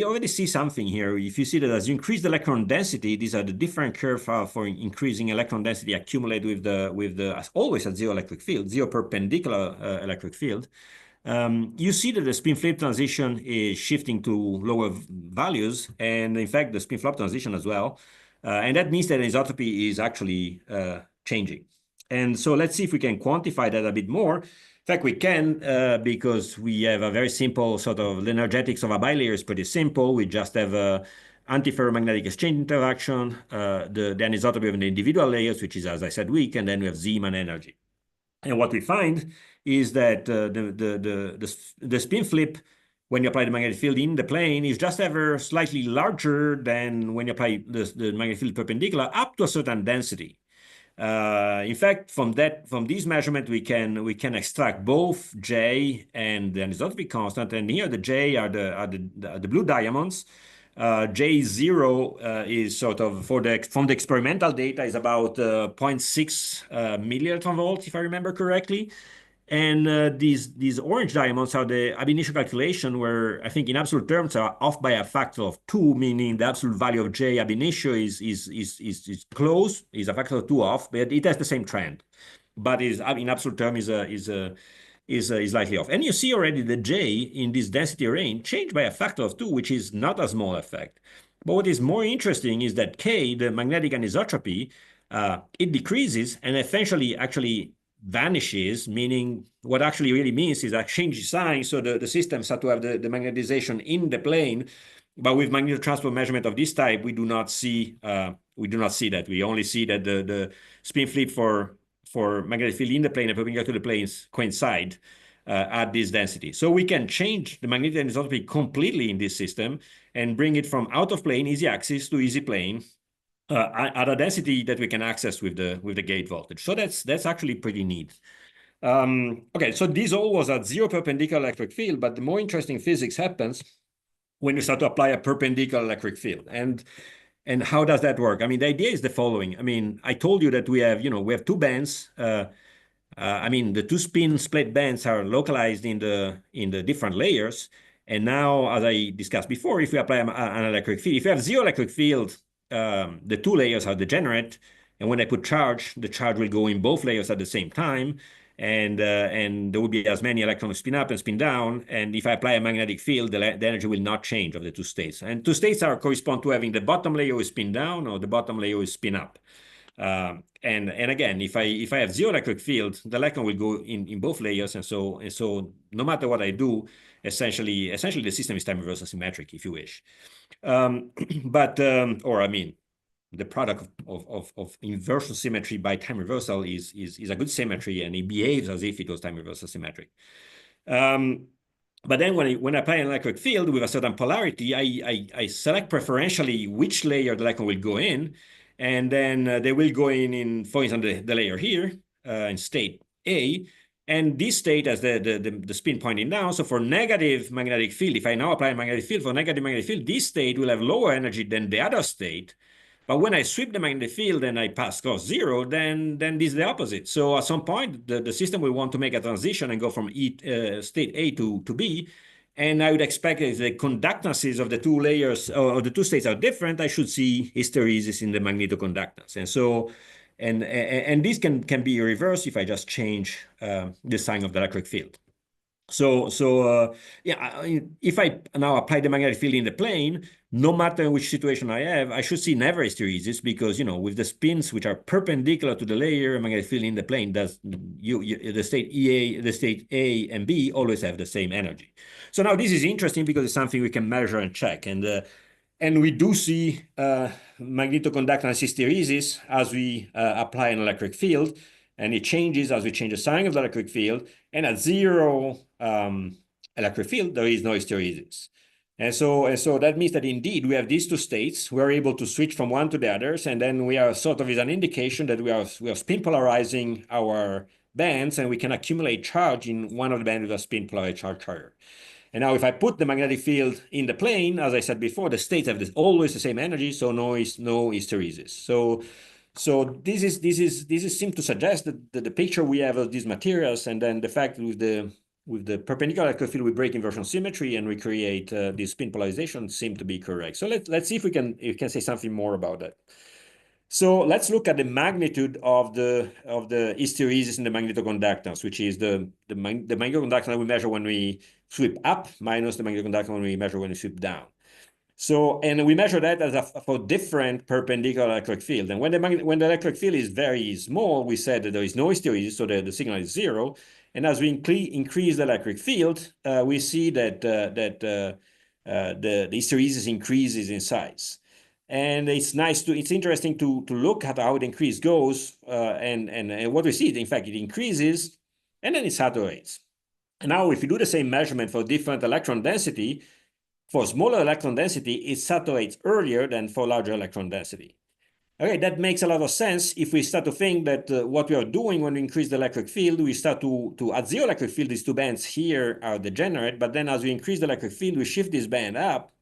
already see something here. If you see that as you increase the electron density, these are the different curves for increasing electron density accumulated with the as always at 0 electric field, 0 perpendicular electric field. You see that the spin flip transition is shifting to lower values, and in fact, the spin flop transition as well. And that means that anisotropy is actually changing. And so let's see if we can quantify that a bit more. In fact, we can because we have a very simple sort of the energetics of a bilayer is pretty simple. We just have a antiferromagnetic exchange interaction, the anisotropy of the individual layers, which is, as I said, weak, and then we have Zeeman energy. And what we find is that the spin flip, when you apply the magnetic field in the plane, is just ever slightly larger than when you apply the magnetic field perpendicular up to a certain density. In fact, from this measurement, we can extract both J and the anisotropy constant. And here the J are the blue diamonds. J0 is sort of from the experimental data is about 0.6 millielectron volts, if I remember correctly. And these orange diamonds are the ab initio calculation, where I think in absolute terms are off by a factor of 2, meaning the absolute value of J ab initio is close, is a factor of 2 off, but it has the same trend. But is in absolute terms is slightly off. And you see already the J in this density range changed by a factor of 2, which is not a small effect. But what is more interesting is that K, the magnetic anisotropy, it decreases and essentially actually vanishes, meaning what actually really means is a change in sign. So the system start to have the magnetization in the plane, but with magnetotransport measurement of this type, we do not see that. We only see that the spin flip for magnetic field in the plane and perpendicular to the planes coincide at this density. So we can change the magnetic anisotropy completely in this system and bring it from out of plane, easy axis, to easy plane, at a density that we can access with the gate voltage. So that's actually pretty neat. Okay, so this all was at 0 perpendicular electric field, but the more interesting physics happens when you start to apply a perpendicular electric field. And how does that work? I mean, the idea is the following. I mean, I told you that we have two bands. I mean, the two spin split bands are localized in the different layers. And now, as I discussed before, if we apply an electric field, if you have 0 electric field, the 2 layers are degenerate, and when I put charge, the charge will go in both layers at the same time, and there will be as many electrons spin up and spin down. And if I apply a magnetic field, the energy will not change of the 2 states. And 2 states correspond to having the bottom layer is spin down or the bottom layer is spin up. And again, if I have 0 electric field, the electron will go in both layers, and so no matter what I do, essentially the system is time reversal symmetric, if you wish. Or I mean, the product of inversion symmetry by time reversal is a good symmetry, and it behaves as if it was time reversal symmetric. But then when I apply an electric field with a certain polarity, I select preferentially which layer the electron will go in, and then they will go in for instance, the layer here in state A. And this state has the spin pointing down. So for negative magnetic field, if I now apply a magnetic field for negative magnetic field, this state will have lower energy than the other state. But when I sweep the magnetic field and I pass across 0, then this is the opposite. So at some point, the system will want to make a transition and go from state A to B. And I would expect if the conductances of the 2 layers or the 2 states are different, I should see hysteresis in the magnetoconductance. And so and this can be reversed if I just change the sign of the electric field. So yeah, if I now apply the magnetic field in the plane, no matter in which situation I have, I should see never hysteresis, because with the spins which are perpendicular to the layer, magnetic field in the plane does the state A and B always have the same energy. So now this is interesting because it's something we can measure and check, and we do see magnetoconductance hysteresis as we apply an electric field, and it changes as we change the sign of the electric field. And at 0 electric field, there is no hysteresis. And so that means that indeed we have these 2 states. We're able to switch from one to the others, and then we are sort of is an indication that we are spin polarizing our bands, and we can accumulate charge in one of the bands with a spin polarized charge carrier. And now if I put the magnetic field in the plane, as I said before, the states have always the same energy, so no hysteresis. So this seems to suggest that the picture we have of these materials, and then the fact with the perpendicular electric field we break inversion symmetry and we create this spin polarization seem to be correct. So let's see if we can say something more about that. So let's look at the magnitude of the hysteresis in the magnetoconductance, which is the magnetoconductance that we measure when we sweep up minus the magnetoconductance when we measure when we sweep down. So, and we measure that for different perpendicular electric field. And when the electric field is very small, we said that there is no hysteresis, so the signal is 0. And as we increase the electric field, we see that the hysteresis increases in size. And it's interesting to look at how the increase goes, and what we see, in fact, it increases and then it saturates. And now if you do the same measurement for different electron density, for smaller electron density, it saturates earlier than for larger electron density. Okay, that makes a lot of sense if we start to think that what we are doing when we increase the electric field, we start to at zero electric field, these two bands here are degenerate, but then as we increase the electric field, we shift this band up,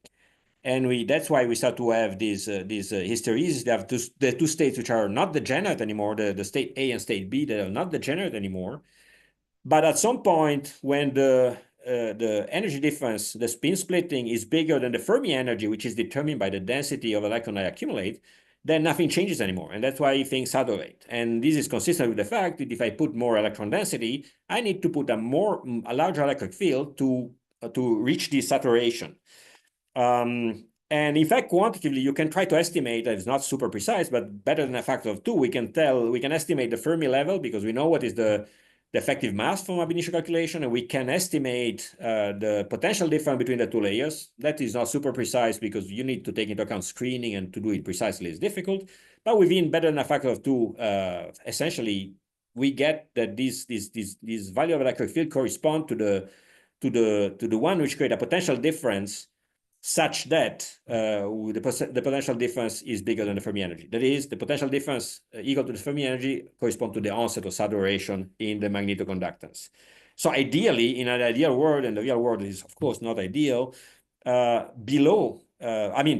and that's why we start to have these hysteresis. They have the two states which are not degenerate anymore, the state A and state B, that are not degenerate anymore. But at some point, when the energy difference, the spin splitting, is bigger than the Fermi energy, which is determined by the density of electron I accumulate, then nothing changes anymore. And that's why things saturate. And this is consistent with the fact that if I put more electron density, I need to put a larger electric field to reach this saturation. And in fact, quantitatively, you can try to estimate, it's not super precise, but better than a factor of 2, we can estimate the Fermi level because we know what is the effective mass from ab initio calculation, and we can estimate the potential difference between the two layers. That is not super precise because you need to take into account screening, and to do it precisely is difficult. But within better than a factor of 2, essentially, we get that this value of electric field correspond to the one which create a potential difference such that the potential difference is bigger than the Fermi energy. That is, the potential difference equal to the Fermi energy correspond to the onset of saturation in the magnetoconductance. So ideally, in an ideal world, and the real world is, of course, not ideal,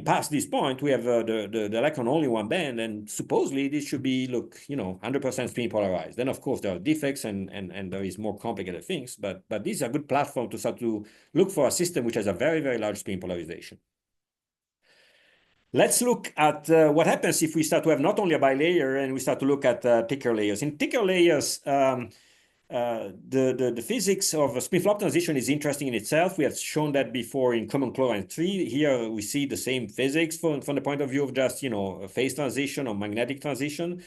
past this point, we have the electron only one band, and supposedly this should be, 100% spin polarized. Then, of course, there are defects and there is more complicated things, but this is a good platform to start to look for a system which has a very, very large spin polarization. Let's look at what happens if we start to have not only a bilayer and we start to look at thicker layers. In thicker layers, the physics of a spin-flop transition is interesting in itself. We have shown that before in common chlorine 3. Here we see the same physics from the point of view of just, a phase transition or magnetic transition.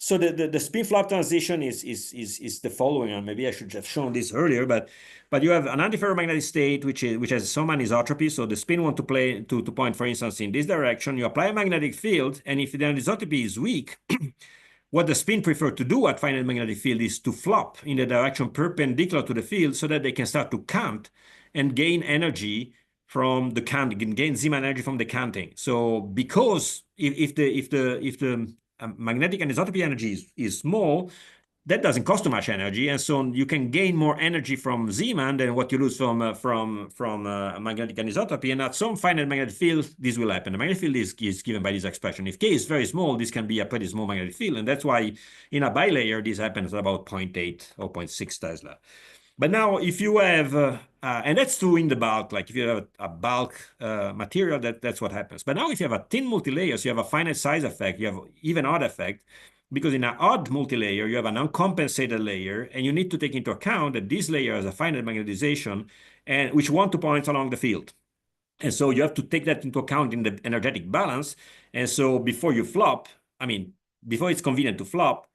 So the spin-flop transition is the following, and maybe I should have shown this earlier, but you have an antiferromagnetic state which has some anisotropy. So the spin want to point, for instance, in this direction. You apply a magnetic field, and if the anisotropy is weak, what the spin prefer to do at finite magnetic field is to flop in the direction perpendicular to the field so that they can start to cant and gain energy from the canting, gain Zeeman energy from the canting. So because if the magnetic anisotropy energy is small, that doesn't cost too much energy, and so you can gain more energy from Zeeman than what you lose from magnetic anisotropy. And at some finite magnetic field, this will happen. The magnetic field is given by this expression. If K is very small, this can be a pretty small magnetic field, and that's why in a bilayer this happens at about 0.8 or 0.6 Tesla. But now, if you have, and that's true in the bulk, like if you have a bulk material, that's what happens. But now, if you have a thin multilayer, so you have a finite size effect, you have even odd effect, because in an odd multilayer, you have an uncompensated layer, and you need to take into account that this layer has a finite magnetization, and which want to point along the field. And so you have to take that into account in the energetic balance. And so before you flop, before it's convenient to flop,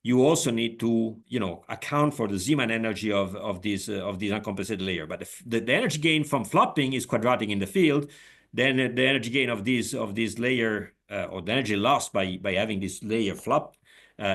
you also need to, account for the Zeeman energy of this uncompensated layer. But the energy gain from flopping is quadratic in the field, then the energy gain of this layer, or the energy lost by having this layer flop,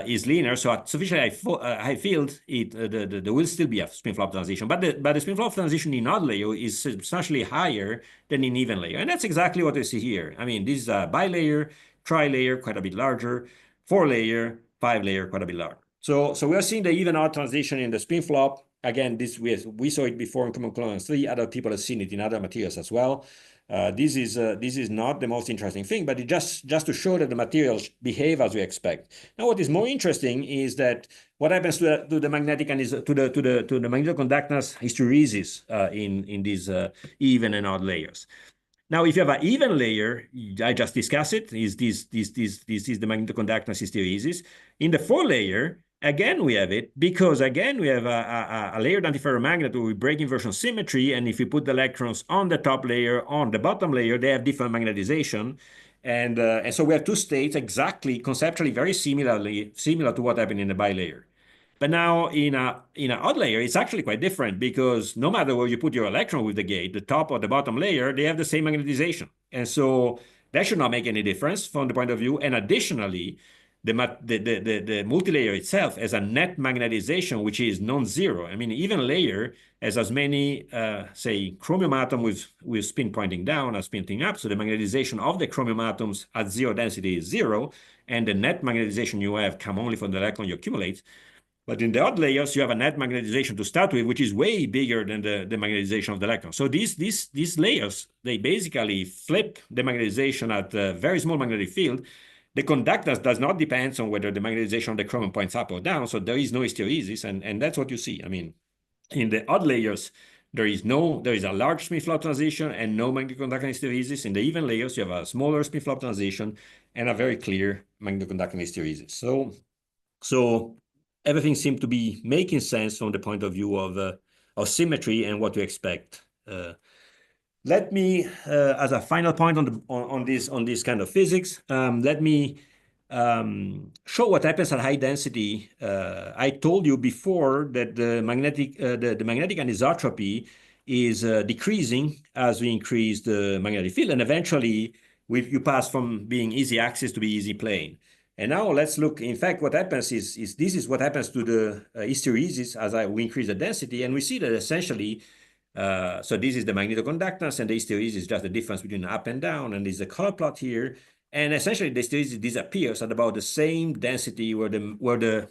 is linear. So at sufficiently high field, there will still be a spin-flop transition. But the spin-flop transition in odd layer is substantially higher than in even layer. And that's exactly what we see here. This is a bilayer, tri-layer, quite a bit larger, 4-layer, 5-layer, quite a bit larger. So we are seeing the even-odd transition in the spin-flop. Again, we saw it before in common chlorine 3. Other people have seen it in other materials as well. This is not the most interesting thing, but it just to show that the materials behave as we expect. Now, what is more interesting is that what happens to the magnetic and to the magnetoconductance hysteresis in these even and odd layers. Now, if you have an even layer, I just discussed it. This is the magnetoconductance hysteresis. In the 4-layer, again, we have it because, again, we have a layered antiferromagnet with break inversion symmetry. And if you put the electrons on the top layer, on the bottom layer, they have different magnetization. And so we have two states exactly, conceptually, very similar to what happened in the bilayer. But now in an odd layer, it's actually quite different because no matter where you put your electron with the gate, the top or the bottom layer, they have the same magnetization. And so that should not make any difference from the point of view. And additionally, the multilayer itself has a net magnetization, which is non-zero. I mean, even layer has as many, say, chromium atoms with spin pointing down as spin pointing up. So the magnetization of the chromium atoms at zero density is zero, and the net magnetization you have come only from the electron you accumulate. But in the odd layers, you have a net magnetization to start with, which is way bigger than the magnetization of the electron. So these layers, they basically flip the magnetization at a very small magnetic field. The conductance does not depend on whether the magnetization of the chromium points up or down, so there is no hysteresis, and that's what you see. I mean, in the odd layers, there is a large spin-flip transition and no magnetoconductance hysteresis. In the even layers, you have a smaller spin-flip transition and a very clear magnetoconductance hysteresis. So everything seemed to be making sense from the point of view of symmetry and what to expect. Let me, as a final point on this kind of physics, let me show what happens at high density. I told you before that the magnetic anisotropy is decreasing as we increase the magnetic field, and eventually you pass from being easy axis to be easy plane. And now let's look. In fact, what happens is this is what happens to the hysteresis as we increase the density, and we see that essentially. So this is the magnetoconductance, and the hysteresis is just the difference between up and down, and there's a color plot here. And essentially, the hysteresis disappears at about the same density where the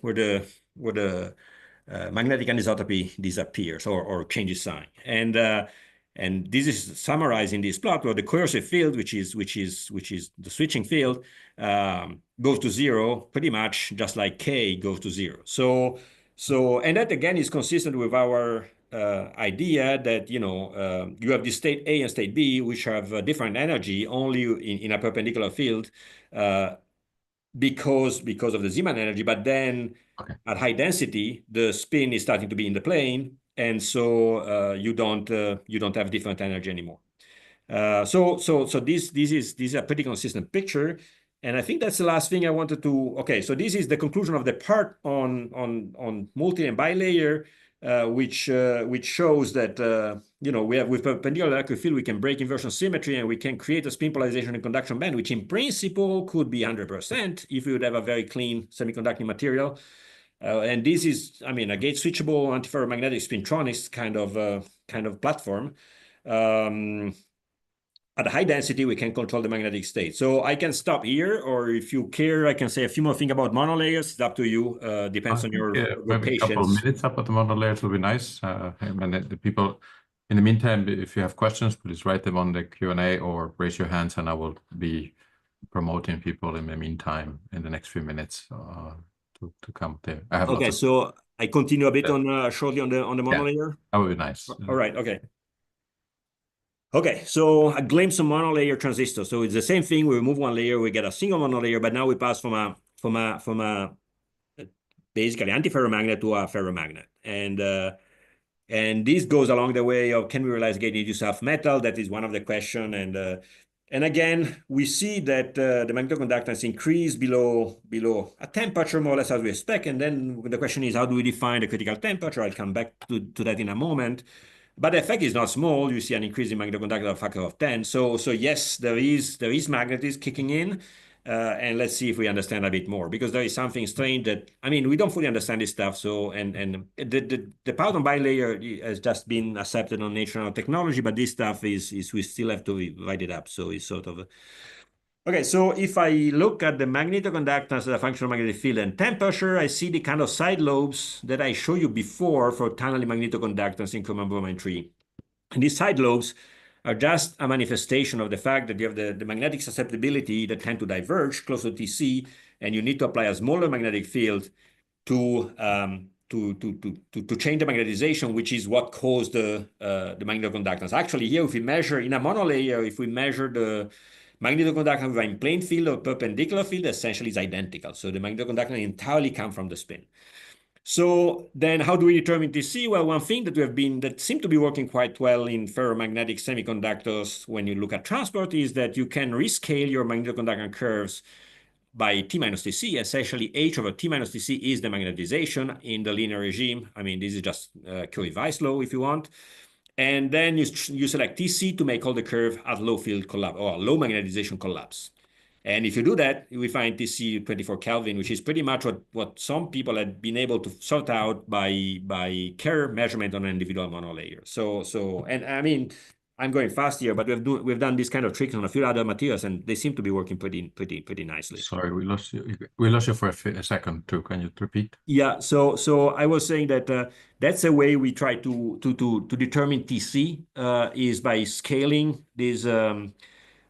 magnetic anisotropy disappears or changes sign. And this is summarized in this plot where the coercive field, which is the switching field, goes to zero pretty much just like K goes to zero. So and that again is consistent with our idea that you have the state A and state B, which have different energy only in a perpendicular field because of the Zeeman energy. But then at high density, the spin is starting to be in the plane, and so you don't have different energy anymore. So this is a pretty consistent picture. And I think that's the last thing I wanted to. Okay, so this is the conclusion of the part on multi and bilayer. Which shows that we have with perpendicular electric field we can break inversion symmetry and we can create a spin polarization and conduction band, which in principle could be 100% if we would have a very clean semiconducting material. And this is, I mean, a gate switchable antiferromagnetic spintronics kind of platform. At high density, we can control the magnetic state. So I can stop here, or if you care, I can say a few more things about monolayers. It's up to you. Depends on your maybe a couple of minutes about the monolayers will be nice. And the people, in the meantime, if you have questions, please write them on the Q&A or raise your hands, and I will be promoting people in the meantime in the next few minutes to come there. Okay, so I continue a bit shortly on the monolayer. That would be nice. All right. Okay. Okay, so a glimpse of monolayer transistor. So it's the same thing. We remove one layer, we get a single monolayer, but now we pass from a basically antiferromagnet to a ferromagnet. And this goes along the way of, can we realize gate-induced half metal? That is one of the questions. And again, we see that the magnetoconductance increase below a temperature more or less as we expect. And then the question is, how do we define the critical temperature? I'll come back to that in a moment. But the effect is not small. You see an increase in magnetoconductance factor of 10. So yes, there is magnetism kicking in. And let's see if we understand a bit more, because there is something strange that, I mean, we don't fully understand this stuff. So, and the part on bilayer has just been accepted on Nature Nanotechnology, but this stuff is we still have to write it up. So it's sort of okay. So if I look at the magnetoconductance as a function of magnetic field and temperature, I see the kind of side lobes that I showed you before for tunneling magnetoconductance in chromobromine 3. And these side lobes are just a manifestation of the fact that you have the magnetic susceptibility that tend to diverge close to TC, and you need to apply a smaller magnetic field to change the magnetization, which is what caused the magnetoconductance. Actually, here, if we measure in a monolayer, if we measure the magnetoconductance in plane field or perpendicular field, essentially is identical. So the magnetoconductance entirely comes from the spin. So then how do we determine TC? Well, one thing that seemed to be working quite well in ferromagnetic semiconductors when you look at transport is that you can rescale your magnetoconductance curves by T minus TC. Essentially, H over T minus TC is the magnetization in the linear regime. I mean, this is just Curie-Weiss law if you want. And then you select TC to make all the curve at low field collapse or low magnetization collapse. And if you do that, we find TC 24 Kelvin, which is pretty much what some people had been able to sort out by Kerr measurement on an individual monolayer. And I mean, I'm going fast here, but we've done this kind of tricks on a few other materials, and they seem to be working pretty nicely. Sorry, we lost you. We lost you for a second too. Can you repeat? Yeah. So I was saying that that's a way we try to determine TC is by scaling these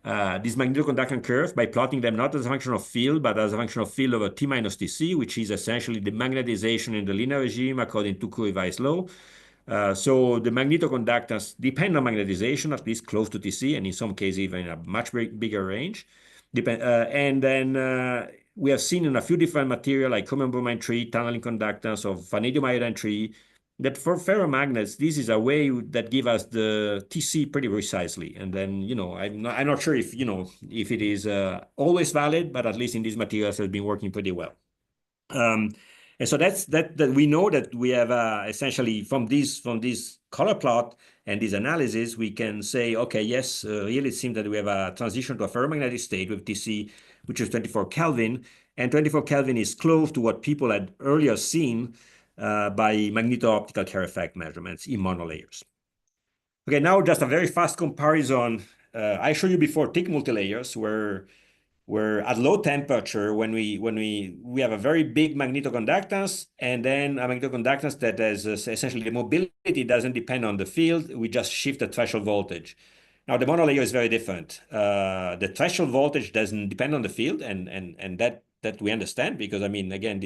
magnetoconductance curves by plotting them not as a function of field, but as a function of field over T minus TC, which is essentially the magnetization in the linear regime according to Curie-Weiss law. So the magnetoconductance depend on magnetization, at least close to TC, and in some cases even in a much bigger range. And then we have seen in a few different materials like chromium bromine 3, tunneling conductance of vanadium iodine 3, that for ferromagnets, this is a way that give us the TC pretty precisely. And then, I'm not sure if, if it is always valid, but at least in these materials has been working pretty well. And so that we know that we have essentially from this color plot and this analysis, we can say, okay, yes, really it seems that we have a transition to a ferromagnetic state with TC, which is 24 Kelvin. And 24 Kelvin is close to what people had earlier seen by magneto-optical Kerr effect measurements in monolayers. Okay, now just a very fast comparison. I showed you before thick multilayers where at low temperature, when we have a very big magnetoconductance, and then a magnetoconductance that has essentially the mobility doesn't depend on the field, we just shift the threshold voltage. Now the monolayer is very different. The threshold voltage doesn't depend on the field, and that we understand, because I mean, again,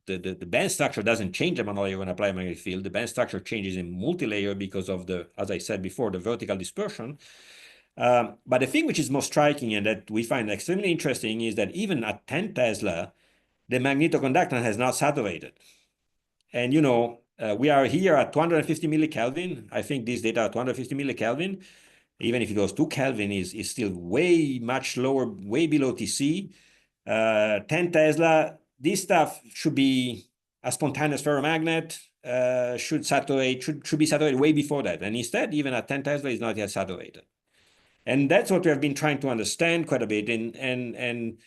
the band structure doesn't change the monolayer when applied magnetic field. The band structure changes in multilayer because of the, as I said before, the vertical dispersion. But the thing which is most striking and that we find extremely interesting is that even at 10 Tesla, the magnetoconductance has not saturated. And, we are here at 250 millikelvin. I think this data at 250 millikelvin, even if it goes 2 Kelvin, is still way much lower, way below TC. 10 Tesla, this stuff should be a spontaneous ferromagnet, should be saturated way before that. And instead, even at 10 Tesla, is not yet saturated. And that's what we have been trying to understand quite a bit. And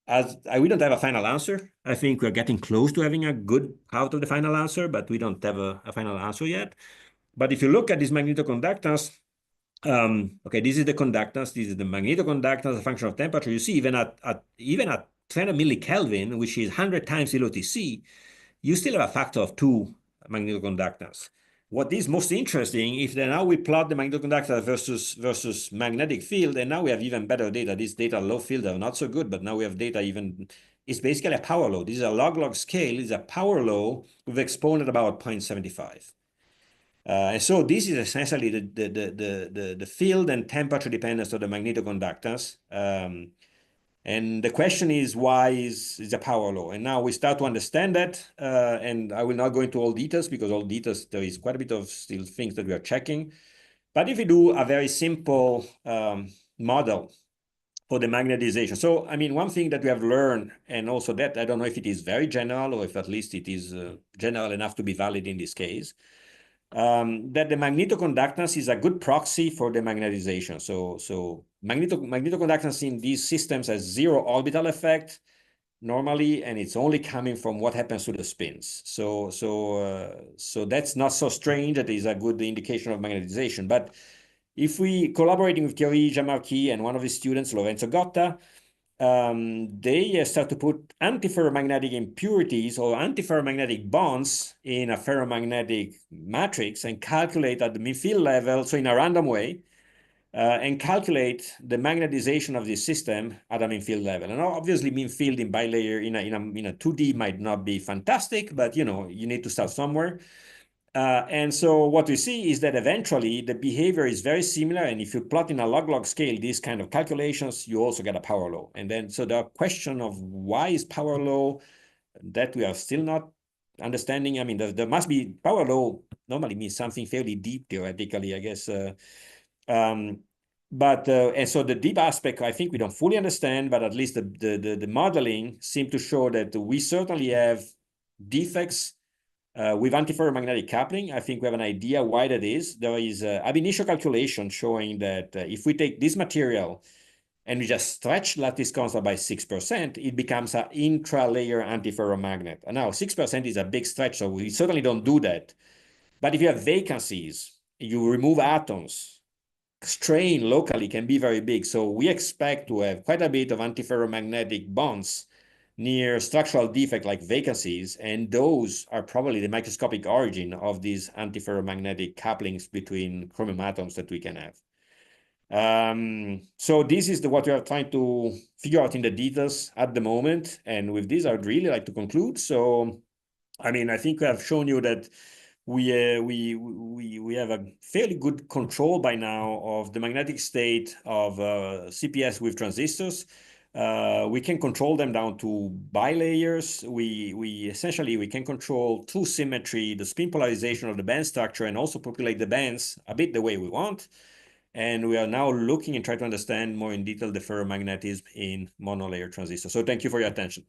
as we don't have a final answer, I think we're getting close to having a good out of the final answer, but we don't have a final answer yet. But if you look at this magnetoconductance, okay, this is the conductance, this is the magnetoconductance as a function of temperature. You see, even at 300 millikelvin, which is 100 times below TC, you still have a factor of 2 magnetoconductance. What is most interesting, if then now we plot the magnetoconductance versus magnetic field, and now we have even better data. This data low field are not so good, but now we have data even, it's basically a power law. This is a log-log scale, it's a power law with exponent about 0.75. And so this is essentially the field and temperature dependence of the magnetoconductance. And the question is, why is a power law? And now we start to understand that, and I will not go into all details, because all details, there is quite a bit of still things that we are checking. But if we do a very simple model for the magnetization. So, I mean, one thing that we have learned, and also that, I don't know if it is very general or if at least it is general enough to be valid in this case, that the magnetoconductance is a good proxy for the magnetization. So magnetoconductance in these systems has zero orbital effect normally, and it's only coming from what happens to the spins. So that's not so strange. That is a good indication of magnetization. But if we collaborating with Thierry Jean-Marquis and one of his students, Lorenzo Gotta, they start to put antiferromagnetic impurities or antiferromagnetic bonds in a ferromagnetic matrix and calculate at the mean field level, so in a random way, and calculate the magnetization of this system at a mean field level. And obviously mean field in bilayer in a 2D might not be fantastic, but you need to start somewhere. And so what we see is that eventually the behavior is very similar. And if you plot in a log-log scale these kind of calculations, you also get a power law. And then so the question of why is power law, that we are still not understanding. I mean, there must be power law normally means something fairly deep theoretically, I guess. And so the deep aspect, I think we don't fully understand, but at least the modeling seems to show that we certainly have defects with antiferromagnetic coupling. I think we have an idea why that is. There is ab initio calculation showing that if we take this material and we just stretch lattice constant by 6%, it becomes an intra-layer antiferromagnet. And now 6% is a big stretch, so we certainly don't do that. But if you have vacancies, you remove atoms, strain locally can be very big. So we expect to have quite a bit of antiferromagnetic bonds near structural defect like vacancies, and those are probably the microscopic origin of these antiferromagnetic couplings between chromium atoms that we can have. So this is what we are trying to figure out in the details at the moment. And with this, I would really like to conclude. So, I mean, I think I have shown you that we have a fairly good control by now of the magnetic state of CPS with transistors. We can control them down to bilayers. We essentially can control through symmetry the spin polarization of the band structure and also populate the bands a bit the way we want. And we are now looking and trying to understand more in detail the ferromagnetism in monolayer transistors. So thank you for your attention.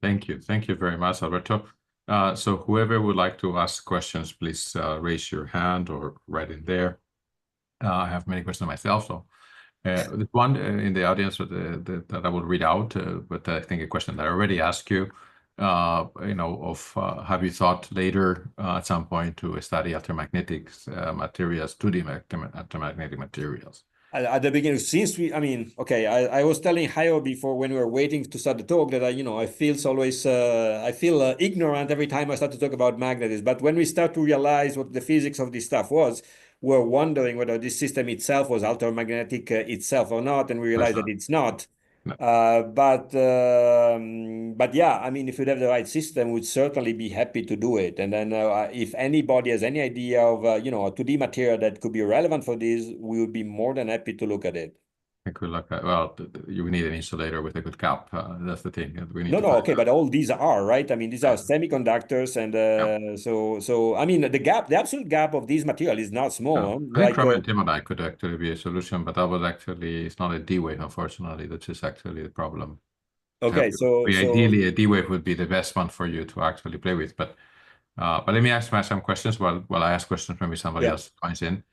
Thank you. Thank you very much, Alberto. So whoever would like to ask questions, please raise your hand or write in there. I have many questions myself, so there's one in the audience that I will read out, but I think a question that I already asked you, have you thought later at some point to study altermagnetic materials, 2D altermagnetic materials? At the beginning, since I was telling Hayo before when we were waiting to start the talk that I feel ignorant every time I start to talk about magnetism. But when we start to realize what the physics of this stuff was, we're wondering whether this system itself was altermagnetic itself or not, and we realized that it's not. No. But yeah, I mean, if we'd have the right system, we'd certainly be happy to do it. And then if anybody has any idea of a 2D material that could be relevant for this, we would be more than happy to look at it. I could look at, well, you need an insulator with a good cap. That's the thing. We need okay, but all these are, right? I mean, these are semiconductors, and so I mean, the absolute gap of these material is not small. I think chromium timidite could actually be a solution, but that was actually, it's not a D wave, unfortunately. That's just actually the problem. Okay, so ideally a D wave would be the best one for you to actually play with. But let me ask some questions while I ask questions, maybe somebody else joins in.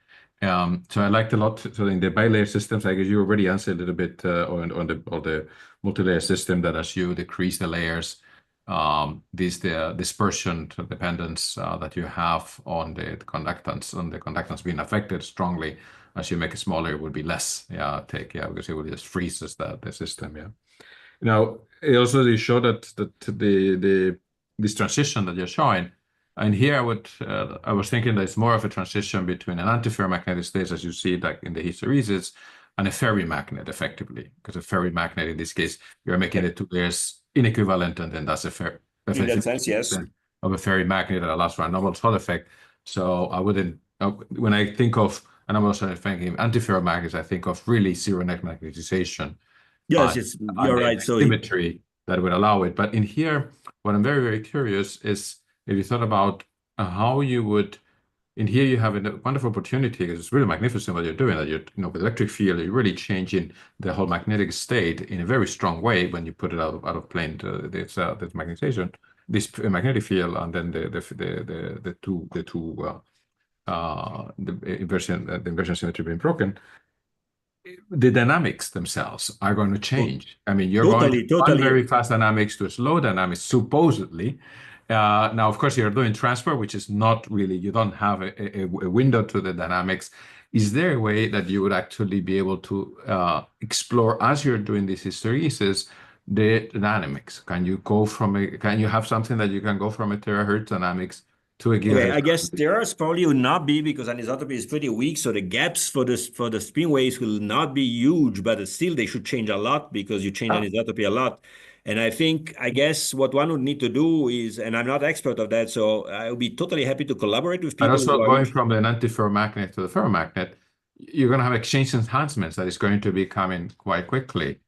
So I liked a lot. So in the bilayer systems, I guess you already answered a little bit on the multi-layer system, that as you decrease the layers, the dispersion dependence that you have on the conductance being affected strongly as you make it smaller would be less. Because it will just freezes the system. Yeah. Now it also showed that this transition that you're showing. And here I was thinking that it's more of a transition between an antiferromagnetic state, as you see like in the hysteresis, and a ferrimagnet, effectively. Because a ferrimagnet, in this case, you're making the two layers inequivalent, and then that's in that sense, yes, of a ferrimagnet that allows for a novel Todd effect. So I wouldn't, when I think of, and I'm also thinking antiferromagnets, I think of really zero net magnetization. Yes, you're right. So symmetry that would allow it. But in here, what I'm very, very curious is, if you thought about how you would, in here you have a wonderful opportunity, because it's really magnificent what you're doing, that you're, with electric field, you're really changing the whole magnetic state in a very strong way when you put it out of plane to this magnetization, this magnetic field, and then the inversion symmetry being broken. The dynamics themselves are going to change. I mean, you're going from very fast dynamics to slow dynamics, supposedly. Now, of course, you're doing transport, which is not really, you don't have a window to the dynamics. Is there a way that you would actually be able to explore, as you're doing this hysteresis, the dynamics? Can you have something that you can go from a terahertz dynamics to a gigahertz? Okay, I guess terahertz probably will not be, because anisotropy is pretty weak, so the gaps for the spin waves will not be huge, but still they should change a lot because you change anisotropy a lot. And I guess what one would need to do is, and I'm not expert of that, so I would be totally happy to collaborate with people. But also going from an antiferromagnet to the ferromagnet, you're going to have exchange enhancements that is going to be coming quite quickly.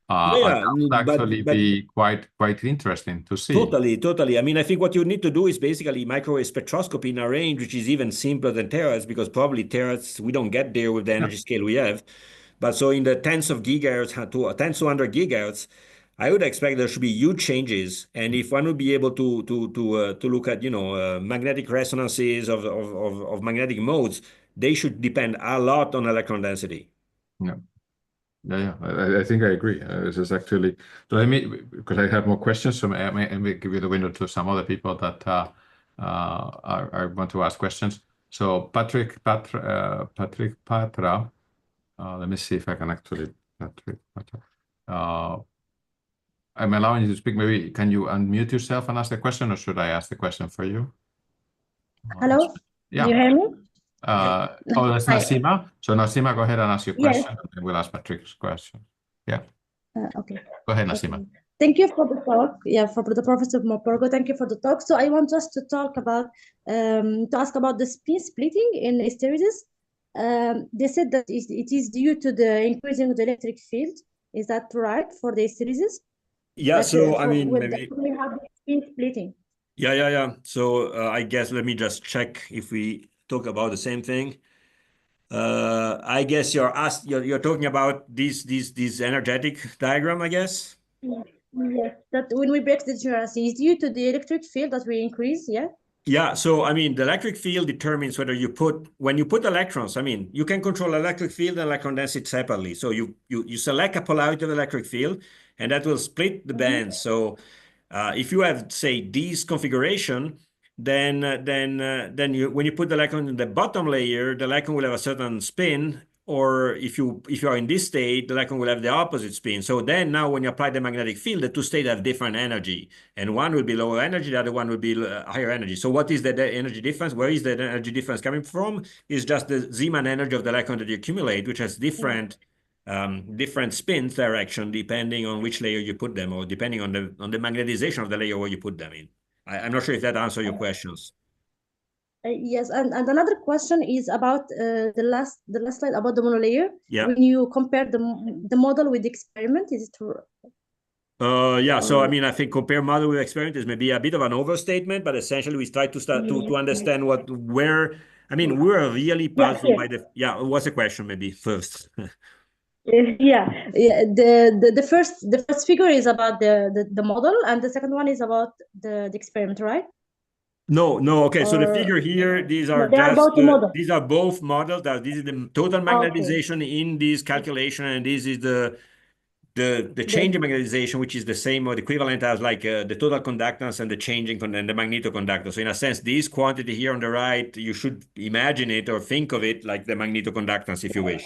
That would actually be quite interesting to see. Totally. I mean, I think what you need to do is basically microwave spectroscopy in a range which is even simpler than terahertz, because probably terahertz we don't get there with the energy scale we have. But so in the tens of gigahertz to tens to 100 gigahertz, I would expect there should be huge changes, and if one would be able to look at magnetic resonances of magnetic modes, they should depend a lot on electron density. Yeah. Yeah, I think I agree. This is actually, so let me, because I have more questions, so I may give you the window to some other people that I want to ask questions. So Patrick Patra, let me see if I can actually, Patrick Patra. I'm allowing you to speak. Maybe can you unmute yourself and ask the question, or should I ask the question for you? Hello? Do you Yeah. hear me? Oh, that's Hi. Nasima. So Nasima, go ahead and ask your Yes. question, and then we'll ask Patrick's question. Yeah. Okay. Go ahead, Nasima. Okay. Thank you for the talk. Yeah, for the Professor Morpurgo. Thank you for the talk. So I want us to talk about, to ask about the spin splitting in hysteresis. They said that it is due to the increasing of the electric field. Is that right for the hysteresis? Yeah, That, so I mean, when maybe. we have the spin splitting. Yeah. So I guess let me just check if we talk about the same thing. I guess you're talking about this energetic diagram, I guess. Yes, that when we break the degeneracy, it's due to the electric field that we increase, yeah? Yeah, so I mean, the electric field determines whether when you put electrons, I mean, you can control electric field and electron density separately. So you select a polarity of the electric field, and that will split the bands. So if you have, say, this configuration, then when you put the electron in the bottom layer, the electron will have a certain spin. Or if you are in this state, the electron will have the opposite spin. So then now when you apply the magnetic field, the two states have different energy. And one will be lower energy, the other one will be higher energy. So what is the energy difference? Where is the energy difference coming from? It's just the Zeeman energy of the electron that you accumulate, which has different spin direction depending on which layer you put them, or depending on the magnetization of the layer where you put them in. I'm not sure if that answers your questions. Yes, and another question is about the last slide about the monolayer. Yeah. When you compare the model with the experiment, is it true? Yeah, so I mean, I think compare model with experiment is maybe a bit of an overstatement, but essentially we try to start to understand I mean, we were really puzzled by what's the question maybe first? The first figure is about the model, and the second one is about the experiment, right? No. Okay, so the figure here, these are both models. This is the total magnetization in this calculation, and this is the change in magnetization, which is the same or the equivalent as like the total conductance and the changing and the magnetoconductance. So in a sense, this quantity here on the right, you should imagine it or think of it like the magnetoconductance, if you wish.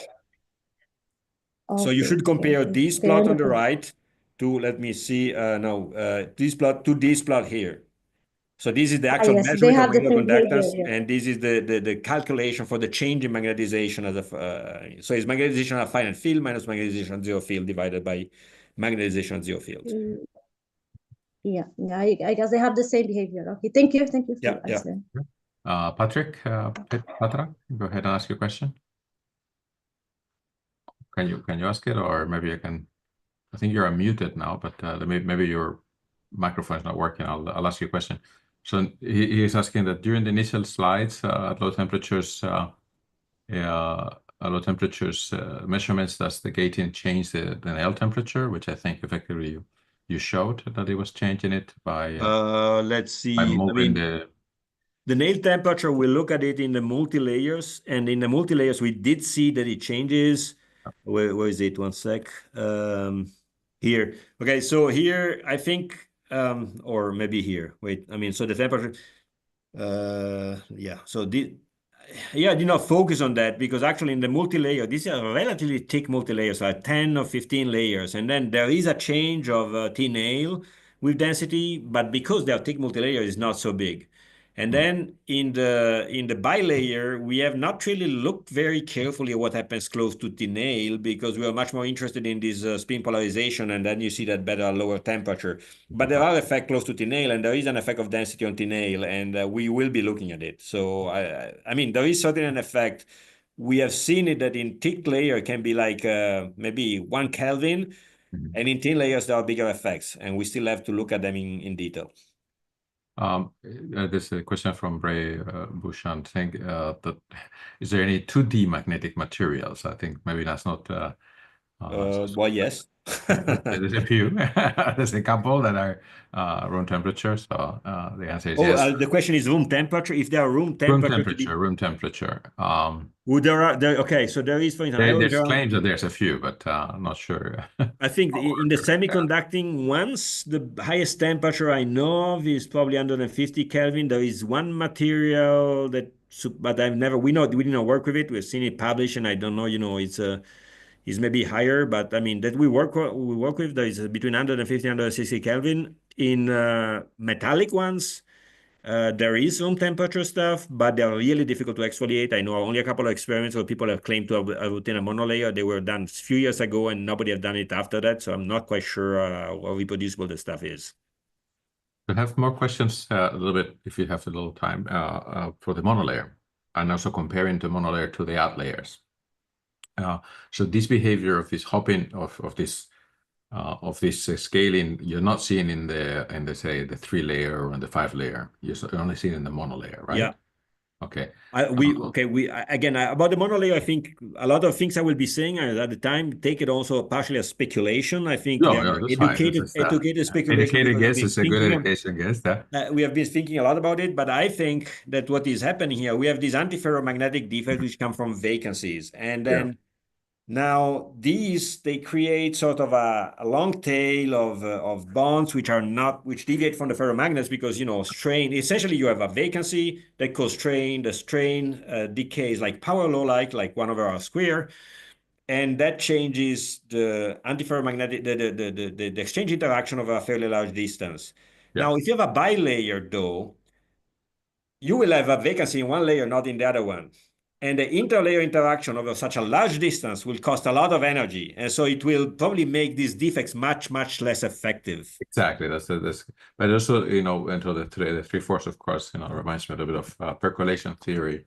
So you should compare this plot on the right to, let me see, this plot to this plot here. So this is the actual measurement of magnetoconductance, and this is the calculation for the change in magnetization as so it's magnetization at finite field minus magnetization at zero field divided by magnetization at zero field. Yeah, I guess they have the same behavior. Okay, thank you for answering. Patrick, Patra, go ahead and ask your question. Can you ask it, or maybe I can? I think you're unmuted now, but maybe your microphone is not working. I'll ask you a question. So he is asking that during the initial slides at low temperatures, measurements, does the gating change the nail temperature, which I think effectively you showed that it was changing it by. Let's see. By moving the nail temperature, we look at it in the multi-layers, and in the multi-layers, we did see that it changes. Where is it? One sec. Here. Okay, so here, I think, or maybe here. Wait, I mean, so the temperature, so I did not focus on that because actually in the multi-layer, these are relatively thick multi-layers, like 10 or 15 layers. And then there is a change of T-nail with density, but because they are thick multi-layer, it's not so big. And then in the bilayer, we have not really looked very carefully at what happens close to T-nail because we are much more interested in this spin polarization, and then you see that better lower temperature. But there are effects close to T-nail, and there is an effect of density on T-nail, and we will be looking at it. So I mean, there is certainly an effect. We have seen it that in thick layer can be like maybe 1 Kelvin, and in thin layers there are bigger effects, and we still have to look at them in detail. There's a question from Ray Bouchant. Think that is there any 2D magnetic materials? I think maybe that's not. Well, yes. There's a few. There's a couple that are room temperature. So the answer is yes. The question is room temperature. If there are room temperature, room temperature. Okay, so there is, for instance, There's claims that there's a few, but I'm not sure. I think in the semiconducting ones, the highest temperature I know of is probably 150 Kelvin. There is one material that, but we didn't work with it. We've seen it published, and I don't know, it's maybe higher, but I mean that we work with. There is between 150 and 160 Kelvin. In metallic ones, there is room temperature stuff, but they're really difficult to exfoliate. I know only a couple of experiments where people have claimed to have obtained a monolayer. They were done a few years ago, and nobody have done it after that. So I'm not quite sure how reproducible the stuff is. We'll have more questions a little bit if you have a little time for the monolayer, and also comparing the monolayer to the out layers. So this behavior of this hopping of this scaling, you're not seeing in the say the 3-layer or in the 5-layer. You're only seeing in the monolayer, right? Yeah. Okay. Again about the monolayer, I think a lot of things I will be saying at the time take it also partially as speculation. I think educated speculation. Educated guess is a good education guess. We have been thinking a lot about it, but I think that what is happening here, we have these antiferromagnetic defects which come from vacancies, and then now they create sort of a long tail of bonds which deviate from the ferromagnets because strain. Essentially, you have a vacancy that causes strain. The strain decays like power law, like 1/r², and that changes the antiferromagnetic the exchange interaction of a fairly large distance. Now, if you have a bilayer, though, you will have a vacancy in one layer, not in the other one. And the interlayer interaction over such a large distance will cost a lot of energy. And so it will probably make these defects much, much less effective. Exactly. But also, until the 3/4, of course, reminds me a little bit of percolation theory.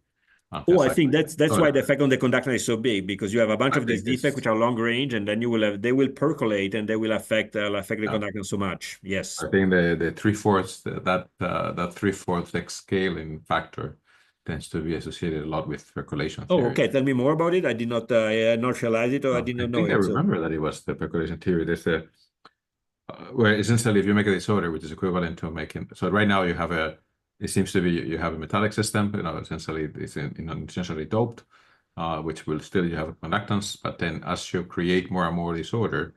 I think that's why the effect on the conductor is so big, because you have a bunch of these defects which are long range, and then they will percolate and they will affect the conductance so much. Yes. I think the 3/4, that 3/4 scaling factor tends to be associated a lot with percolation theory. Okay. Tell me more about it. I did not realize it, or I did not know it. I remember that it was the percolation theory. There's where essentially if you make a disorder, which is equivalent to making, so right now it seems to be you have a metallic system, essentially it's essentially doped, which will still you have a conductance, but then as you create more and more disorder,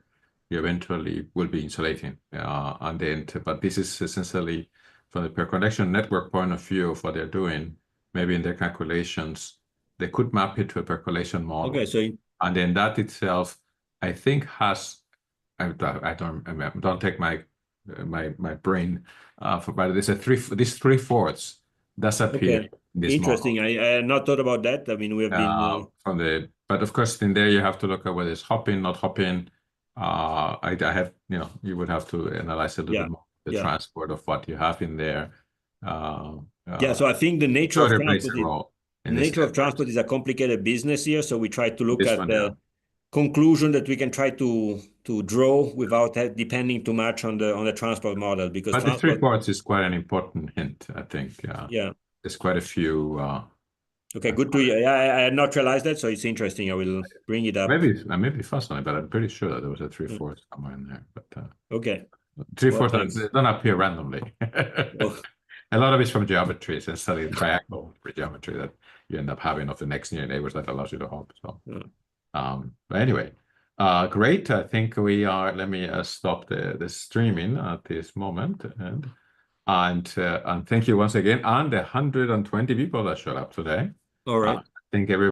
you eventually will be insulating. But this is essentially from the perconduction network point of view of what they're doing. Maybe in their calculations, they could map it to a percolation model. Okay, and then that itself, I think, has. I don't take my brain, but there's this 3/4 does appear. Okay. In this Interesting. Model. I had not thought about that. I mean, we have been but of course, in there you have to look at whether it's hopping, not hopping. I have, you would have to analyze a little bit more the transport of what you have in there. So I think the nature of transport is a complicated business here. So we try to look at the conclusion that we can try to draw without depending too much on the transport model. Because the 3/4 is quite an important hint, I think. There's quite a few. Okay, good to hear. I had not realized that, so it's interesting. I will bring it up. Maybe fascinating, but I'm pretty sure that there was a 3/4 somewhere in there. But okay. 3/4 they don't appear randomly. A lot of it's from geometry, essentially triangle geometry that you end up having of the next near neighbors that allows you to hop. So, but anyway, great. I think we are. Let me stop the streaming at this moment, and thank you once again, and the 120 people that showed up today. All right. I think everybody.